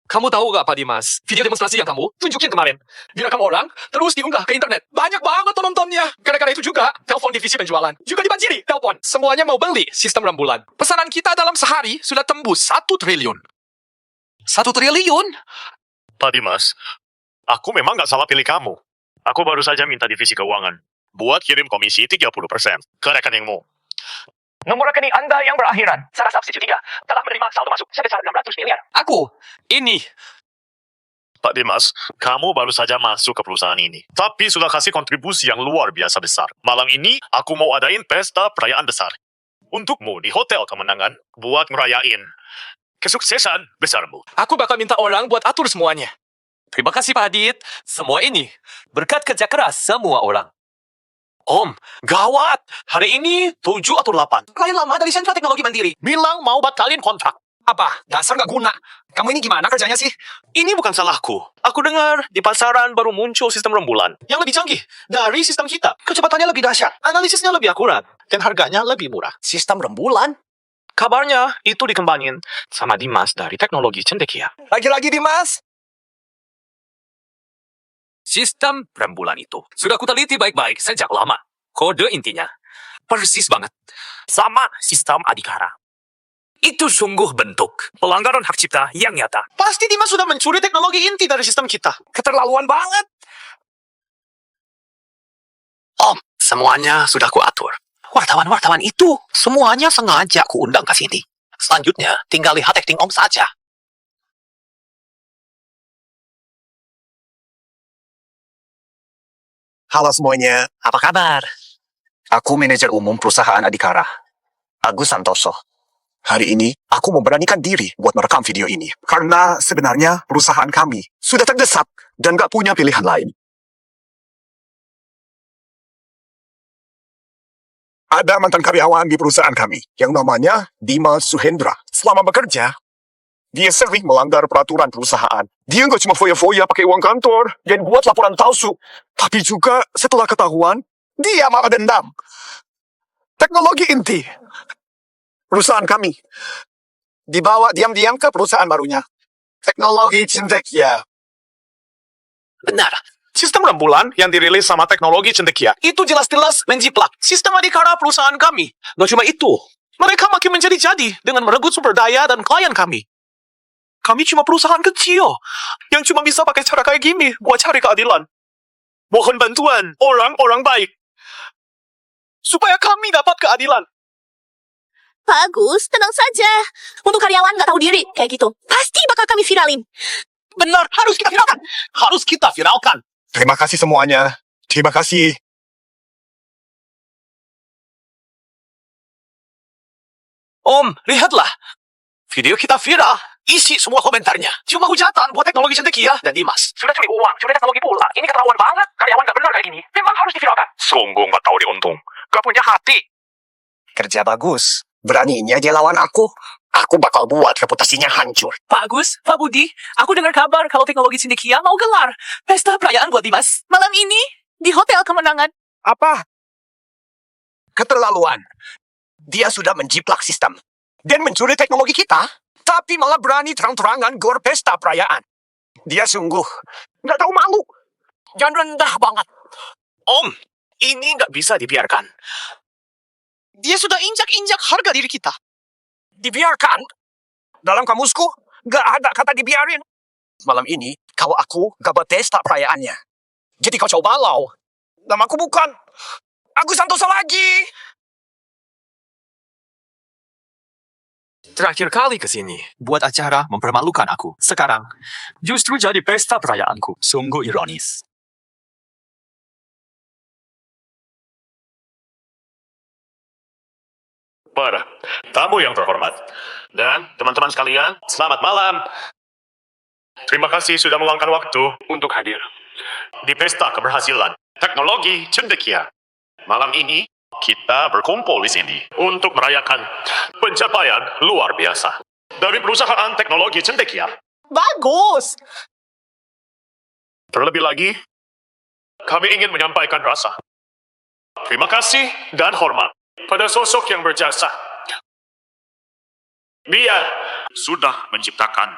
Kamu tahu gak, Pak Dimas? Video demonstrasi yang kamu tunjukin kemarin. Direkam orang, terus diunggah ke internet. Banyak banget penontonnya. Gara-gara itu juga, telepon divisi penjualan. Juga dibanjiri, telepon. Semuanya mau beli sistem rembulan. Pesanan kita dalam sehari sudah tembus 1 triliun. 1 triliun? Pak Dimas, aku memang nggak salah pilih kamu. Aku baru saja minta divisi keuangan buat kirim komisi 30% ke rekeningmu. Nomor rekening Anda yang berakhiran 173 telah menerima saldo masuk sebesar 600 miliar. Aku. Ini. Pak Dimas, kamu baru saja masuk ke perusahaan ini, tapi sudah kasih kontribusi yang luar biasa besar. Malam ini, aku mau adain pesta perayaan besar untukmu di Hotel Kemenangan buat ngerayain kesuksesan besarmu. Aku bakal minta orang buat atur semuanya. Terima kasih Pak Adit. Semua ini berkat kerja keras semua orang. Om, gawat. Hari ini 7 atau 8. Klien lama dari Sentra Teknologi Mandiri bilang mau batalin kontrak. Apa? Dasar nggak guna. Kamu ini gimana kerjanya sih? Ini bukan salahku. Aku dengar di pasaran baru muncul sistem rembulan yang lebih canggih dari sistem kita. Kecepatannya lebih dahsyat, analisisnya lebih akurat, dan harganya lebih murah. Sistem rembulan. Kabarnya itu dikembangin sama Dimas dari Teknologi Cendekia. Lagi-lagi Dimas. Sistem rembulan itu sudah kuteliti baik-baik sejak lama. Kode intinya persis banget sama sistem Adhikara. Itu sungguh bentuk pelanggaran hak cipta yang nyata. Pasti Dimas sudah mencuri teknologi inti dari sistem kita. Keterlaluan banget. Om, semuanya sudah kuatur. Wartawan-wartawan itu semuanya sengaja kuundang ke sini. Selanjutnya, tinggal lihat acting Om saja. Halo semuanya, apa kabar? Aku manajer umum perusahaan Adhikara, Agus Santoso. Hari ini, aku memberanikan diri buat merekam video ini. Karena sebenarnya perusahaan kami sudah terdesak dan gak punya pilihan lain. Ada mantan karyawan di perusahaan kami yang namanya Dimas Suhendra. Selama bekerja, dia sering melanggar peraturan perusahaan. Dia nggak cuma foya-foya pakai uang kantor dan buat laporan palsu. Tapi juga setelah ketahuan, dia malah dendam. Teknologi inti perusahaan kami dibawa diam-diam ke perusahaan barunya. Teknologi Cendekia. Benar. Sistem rembulan yang dirilis sama Teknologi Cendekia itu jelas-jelas menjiplak sistem Adhikara perusahaan kami. Nggak cuma itu, mereka makin menjadi-jadi dengan merebut sumber daya dan klien kami. Kami cuma perusahaan kecil yang cuma bisa pakai cara kayak gini buat cari keadilan. Mohon bantuan orang-orang baik supaya kami dapat keadilan. Bagus, tenang saja. Untuk karyawan nggak tahu diri kayak gitu, pasti bakal kami viralin. Benar, harus kita viralkan. Harus kita viralkan. Terima kasih semuanya. Terima kasih. Om, lihatlah. Video kita viral. Isi semua komentarnya. Cuma hujatan buat Teknologi Cendekia dan Dimas. Sudah curi uang, curi teknologi pula. Ini keterlaluan banget. Karyawan gak benar kayak gini. Memang harus diviralkan. Sungguh nggak tahu diuntung. Gak punya hati. Kerja bagus. Beraninya dia lawan aku. Aku bakal buat reputasinya hancur. Pak Agus, Pak Budi, aku dengar kabar kalau teknologi cendekia mau gelar pesta perayaan buat Dimas. Malam ini di Hotel Kemenangan. Apa? Keterlaluan. Dia sudah menjiplak sistem dan mencuri teknologi kita, tapi malah berani terang-terangan gor pesta perayaan. Dia sungguh nggak tahu malu dan rendah banget. Om, ini nggak bisa dibiarkan. Dia sudah injak-injak harga diri kita. Dibiarkan? Dalam kamusku, nggak ada kata dibiarin. Malam ini, kalau aku gak berpesta perayaannya. Jadi kau coba lau. Namaku bukan Agus Santoso lagi. Terakhir kali ke sini, buat acara mempermalukan aku. Sekarang, justru jadi pesta perayaanku. Sungguh ironis. Para tamu yang terhormat dan teman-teman sekalian, selamat malam. Terima kasih sudah meluangkan waktu untuk hadir di pesta keberhasilan teknologi cendekia. Malam ini kita berkumpul di sini untuk merayakan pencapaian luar biasa dari perusahaan teknologi cendekia. Bagus! Terlebih lagi, kami ingin menyampaikan rasa terima kasih dan hormat pada sosok yang berjasa. Dia sudah menciptakan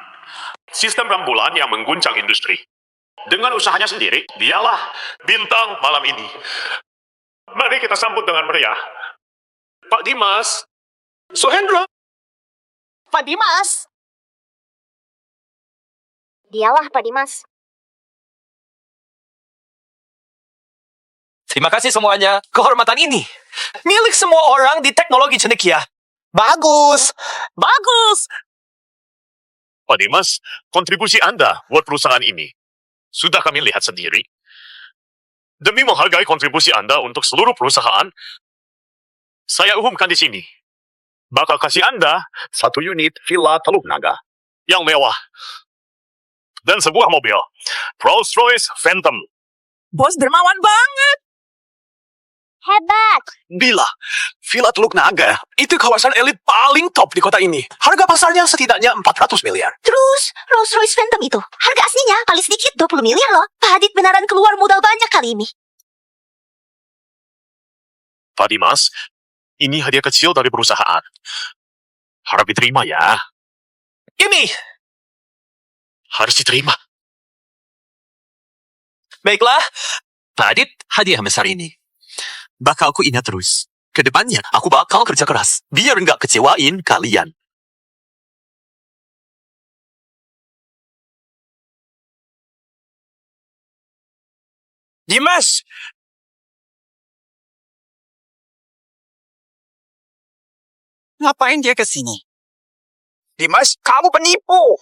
sistem rembulan yang mengguncang industri. Dengan usahanya sendiri, dialah bintang malam ini. Mari kita sambut dengan meriah Pak Dimas Sohendra. Pak Dimas. Dialah Pak Dimas. Terima kasih semuanya. Kehormatan ini milik semua orang di teknologi cendekia. Bagus. Bagus! Pak Dimas, kontribusi Anda buat perusahaan ini sudah kami lihat sendiri. Demi menghargai kontribusi Anda untuk seluruh perusahaan, saya umumkan di sini. Bakal kasih Anda 1 unit Villa Teluk Naga yang mewah dan sebuah mobil Rolls-Royce Phantom. Bos dermawan banget! Hebat. Bila, Villa Teluk Naga itu kawasan elit paling top di kota ini. Harga pasarnya setidaknya 400 miliar. Terus, Rolls-Royce Phantom itu, harga aslinya paling sedikit 20 miliar loh. Pak Adit beneran keluar modal banyak kali ini. Pak Dimas, ini hadiah kecil dari perusahaan. Harap diterima ya. Ini, Harus diterima. baiklah. Pak Adit, hadiah besar ini bakal aku ingat terus. Kedepannya, aku bakal kerja keras. Biar nggak kecewain kalian. Dimas! Ngapain dia ke sini? Dimas, kamu penipu!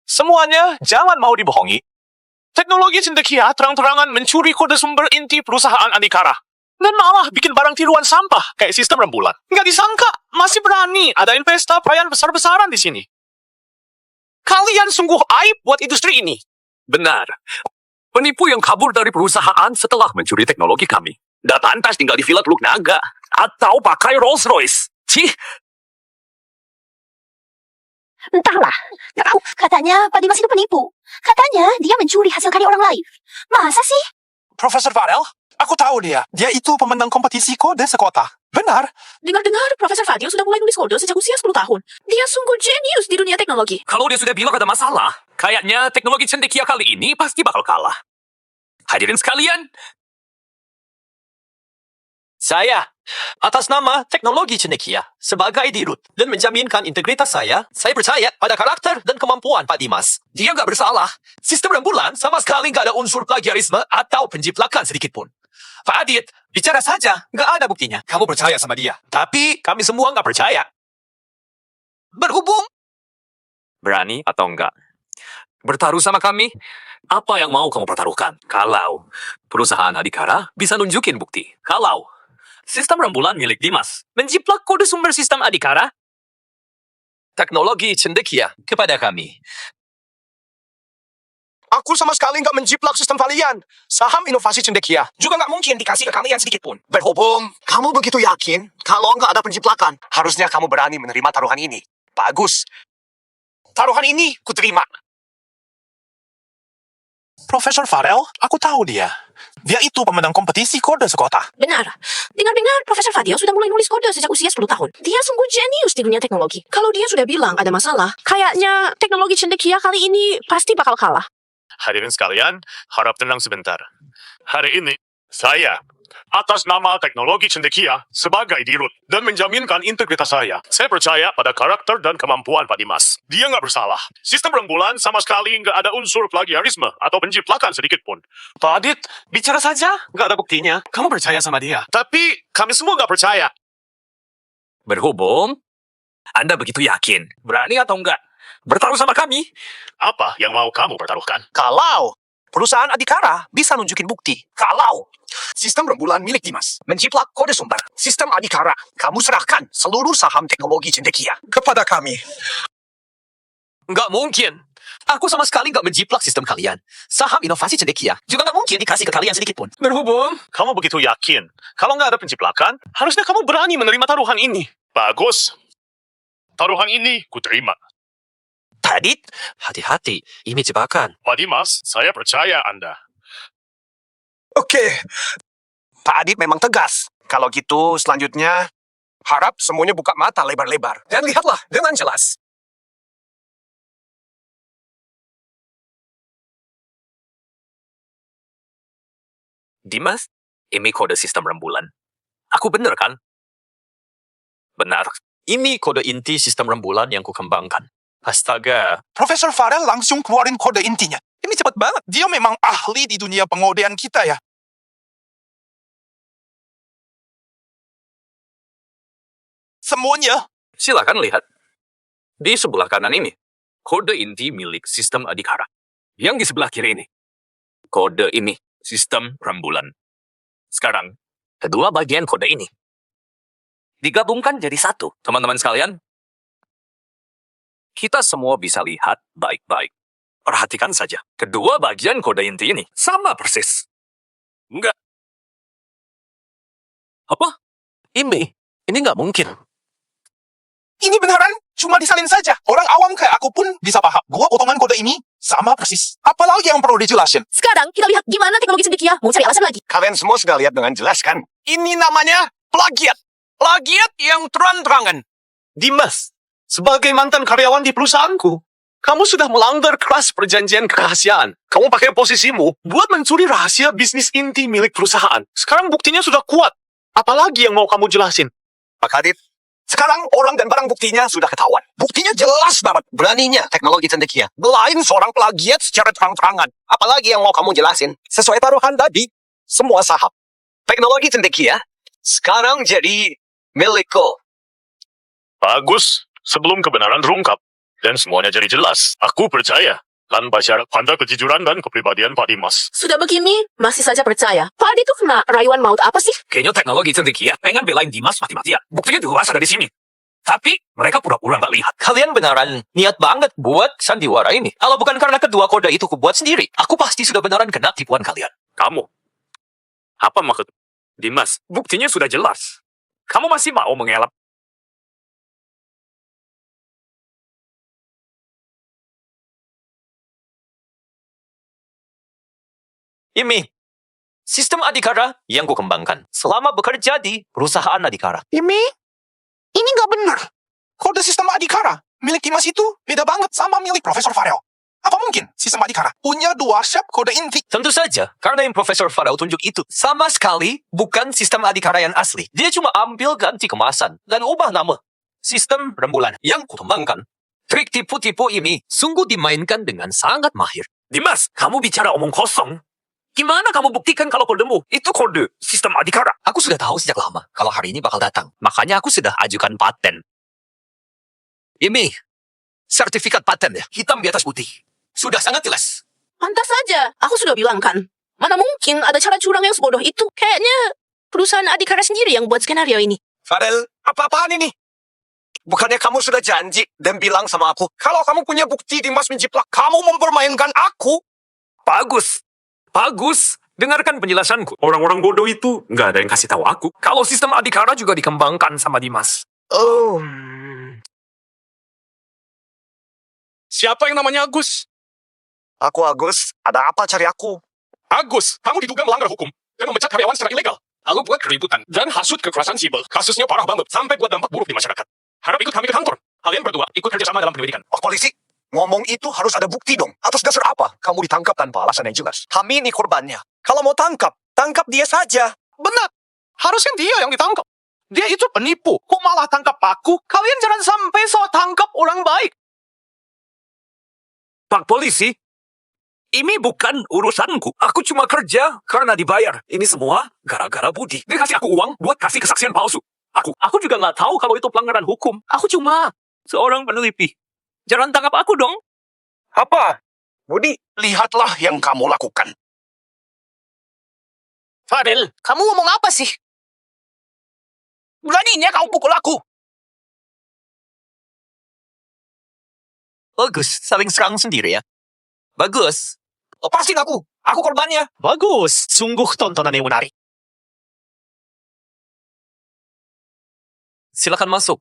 Semuanya jangan mau dibohongi. Teknologi cendekia terang-terangan mencuri kode sumber inti perusahaan Adhikara. Dan malah bikin barang tiruan sampah kayak sistem rembulan. Nggak disangka, masih berani adain pesta perayaan besar-besaran di sini. Kalian sungguh aib buat industri ini. Benar. Penipu yang kabur dari perusahaan setelah mencuri teknologi kami. Nggak pantas tinggal di Villa Teluk Naga. Atau pakai Rolls Royce. Cih, Entahlah, nggak tahu. Katanya Pak Dimas itu penipu. Katanya dia mencuri hasil karya orang lain. Masa sih? Profesor Farel, aku tahu dia. Dia itu pemenang kompetisi kode sekota. Benar. Dengar-dengar, Profesor Fadil sudah mulai nulis kode sejak usia 10 tahun. Dia sungguh jenius di dunia teknologi. kalau dia sudah bilang ada masalah, kayaknya teknologi cendekia kali ini pasti bakal kalah. Hadirin sekalian, saya, atas nama teknologi cendekia, sebagai dirut dan menjaminkan integritas saya percaya pada karakter dan kemampuan Pak Dimas. Dia nggak bersalah. Sistem rembulan sama sekali nggak ada unsur plagiarisme atau penjiplakan sedikit pun. Pak Adit, bicara saja, nggak ada buktinya. Kamu percaya sama dia. Tapi kami semua nggak percaya. Berhubung, berani atau enggak? Bertaruh sama kami? Apa yang mau kamu pertaruhkan? Kalau perusahaan Adhikara bisa nunjukin bukti. Kalau sistem rembulan milik Dimas menjiplak kode sumber sistem Adhikara, teknologi cendekia kepada kami. Aku sama sekali nggak menjiplak sistem kalian. Saham inovasi cendekia juga nggak mungkin dikasih ke kalian sedikit pun. Berhubung kamu begitu yakin kalau nggak ada penjiplakan, harusnya kamu berani menerima taruhan ini. Bagus. Taruhan ini kuterima. Profesor Farel, aku tahu dia. Dia itu pemenang kompetisi kode sekota. Benar. Dengar-dengar, Profesor Fadil sudah mulai nulis kode sejak usia 10 tahun. Dia sungguh jenius di dunia teknologi. Kalau dia sudah bilang ada masalah, kayaknya teknologi cendekia kali ini pasti bakal kalah. Hadirin sekalian, harap tenang sebentar. Hari ini, saya, atas nama teknologi cendekia, sebagai dirut, dan menjaminkan integritas saya percaya pada karakter dan kemampuan Pak Dimas. Dia nggak bersalah. Sistem rembulan sama sekali nggak ada unsur plagiarisme atau penjiplakan sedikit pun. Pak Adit, bicara saja. Nggak ada buktinya. Kamu percaya sama dia. Tapi, kami semua nggak percaya. Berhubung Anda begitu yakin, berani atau enggak bertaruh sama kami? Apa yang mau kamu pertaruhkan? Kalau perusahaan Adhikara bisa nunjukin bukti. Kalau sistem rembulan milik Dimas menjiplak kode sumber sistem Adhikara, kamu serahkan seluruh saham teknologi cendekia Kepada kami. Nggak mungkin. Aku sama sekali nggak menjiplak sistem kalian. Saham inovasi cendekia juga nggak mungkin dikasih ke kalian sedikit pun. Berhubung Kamu begitu yakin. Kalau nggak ada penjiplakan, harusnya kamu berani menerima taruhan ini. Bagus. Taruhan ini kuterima. Tadit, hati-hati. Ini jebakan. Pak Dimas, saya percaya Anda. Oke, Pak Adit memang tegas. Kalau gitu, selanjutnya harap semuanya buka mata lebar-lebar. dan lihatlah dengan jelas. Dimas, ini kode sistem rembulan. Aku bener kan? Benar. Ini kode inti sistem rembulan yang kukembangkan. Astaga. Profesor Farel langsung keluarin kode intinya. Ini cepat banget. Dia memang ahli di dunia pengodean kita ya. Semuanya. Silakan lihat. Di sebelah kanan ini, kode inti milik sistem Adhikara. Yang di sebelah kiri ini, kode ini, sistem rembulan. Sekarang, kedua bagian kode ini digabungkan jadi satu. Teman-teman sekalian, kita semua bisa lihat baik-baik. Perhatikan saja, kedua bagian kode inti ini sama persis. Enggak. Apa? Ini nggak mungkin. Ini beneran cuma disalin saja. Orang awam kayak aku pun bisa paham. Gua potongan kode ini sama persis. Apalagi yang perlu dijelasin? Sekarang kita lihat gimana teknologi cendekia mau cari alasan lagi. Kalian semua sudah lihat dengan jelas kan? Ini namanya plagiat. Plagiat yang terang-terangan. Dimas, sebagai mantan karyawan di perusahaanku, kamu sudah melanggar keras perjanjian kerahasiaan. Kamu pakai posisimu buat mencuri rahasia bisnis inti milik perusahaan. Sekarang buktinya sudah kuat. Apalagi yang mau kamu jelasin? Pak Adit, sekarang orang dan barang buktinya sudah ketahuan. Buktinya jelas banget. Beraninya teknologi cendekia belain seorang plagiat secara terang-terangan. Apalagi yang mau kamu jelasin? Sesuai taruhan tadi, semua saham teknologi cendekia sekarang jadi milikku. Bagus. Sebelum kebenaran terungkap dan semuanya jadi jelas, aku percaya tanpa syarat pada kejujuran dan kepribadian Pak Dimas. Sudah begini, masih saja percaya. Pak Adi itu kena rayuan maut apa sih? Kayaknya teknologi cendekia pengen belain Dimas mati-matian. Buktinya jelas ada di sini. Tapi mereka pura-pura nggak lihat. Kalian beneran niat banget buat sandiwara ini. Kalau bukan karena kedua kode itu kubuat sendiri, aku pasti sudah beneran kena tipuan kalian. Kamu? Apa maksud? Dimas, buktinya sudah jelas. Kamu masih mau mengelak? Ini sistem Adhikara yang kukembangkan selama bekerja di perusahaan Adhikara. Ini nggak benar. Kode sistem Adhikara milik Dimas itu beda banget sama milik Profesor Farel. Apa mungkin sistem Adhikara punya dua shape kode inti? Tentu saja, karena yang Profesor Farel tunjuk itu sama sekali bukan sistem Adhikara yang asli. Dia cuma ambil ganti kemasan dan ubah nama. Sistem rembulan yang kukembangkan. Trik tipu-tipu ini sungguh dimainkan dengan sangat mahir. Dimas, kamu bicara omong kosong. Gimana kamu buktikan kalau kodemu itu kode sistem Adhikara? Aku sudah tahu sejak lama kalau hari ini bakal datang. Makanya aku sudah ajukan paten. Ini sertifikat paten ya, hitam di atas putih. Sudah sangat jelas. Pantas saja, aku sudah bilang kan. Mana mungkin ada cara curang yang sebodoh itu? Kayaknya perusahaan Adhikara sendiri yang buat skenario ini. Farel, apa-apaan ini? Bukannya kamu sudah janji dan bilang sama aku, kalau kamu punya bukti Dimas menjiplak, kamu mempermainkan aku? Bagus. Bagus. Dengarkan penjelasanku. Orang-orang bodoh itu nggak ada yang kasih tahu aku. Kalau sistem Adhikara juga dikembangkan sama Dimas. Oh. Siapa yang namanya Agus? Aku Agus, ada apa cari aku? Agus, kamu diduga melanggar hukum dan memecat karyawan secara ilegal. Lalu buat keributan dan hasut kekerasan siber. Kasusnya parah banget, sampai buat dampak buruk di masyarakat. Harap ikut kami ke kantor. Kalian berdua ikut kerjasama dalam penyelidikan. Pak polisi, ngomong itu harus ada bukti dong. Atas dasar apa kamu ditangkap tanpa alasan yang jelas? Kami ini korbannya. Kalau mau tangkap dia saja. Benar. Harusnya dia yang ditangkap. Dia itu penipu. Kok malah tangkap aku? Kalian jangan sampai so tangkap orang baik. Pak polisi, ini bukan urusanku. Aku cuma kerja karena dibayar. Ini semua gara-gara Budi. Dia kasih aku uang buat kasih kesaksian palsu. Aku juga nggak tahu kalau itu pelanggaran hukum. Aku cuma seorang peneliti. Jangan tangkap aku dong. Apa? Budi, lihatlah yang kamu lakukan. Fadil, kamu ngomong apa sih? Beraninya kau pukul aku. Bagus, saling serang sendiri ya. Bagus. Lepasin aku. Aku korbannya. Bagus. Sungguh tontonan yang menarik. Silakan masuk.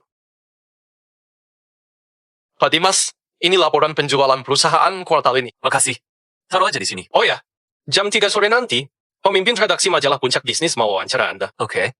Pak Dimas, ini laporan penjualan perusahaan kuartal ini. Makasih. Taruh aja di sini. Oh ya, jam 3 sore nanti, pemimpin redaksi majalah Puncak Bisnis mau wawancara Anda. Oke.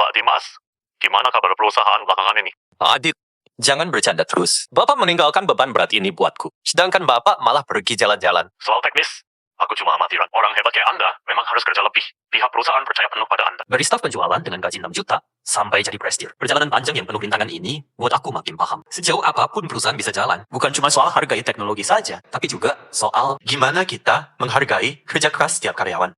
Pak Dimas, gimana kabar perusahaan belakangan ini? Adit, jangan bercanda terus. Bapak meninggalkan beban berat ini buatku. Sedangkan Bapak malah pergi jalan-jalan. Soal teknis, aku cuma amatiran. Orang hebat kayak Anda memang harus kerja lebih. Pihak perusahaan percaya penuh pada Anda. Dari staf penjualan dengan gaji 6 juta, sampai jadi prestir. Perjalanan panjang yang penuh rintangan ini, buat aku makin paham. Sejauh apapun perusahaan bisa jalan, bukan cuma soal hargai teknologi saja, tapi juga soal gimana kita menghargai kerja keras setiap karyawan.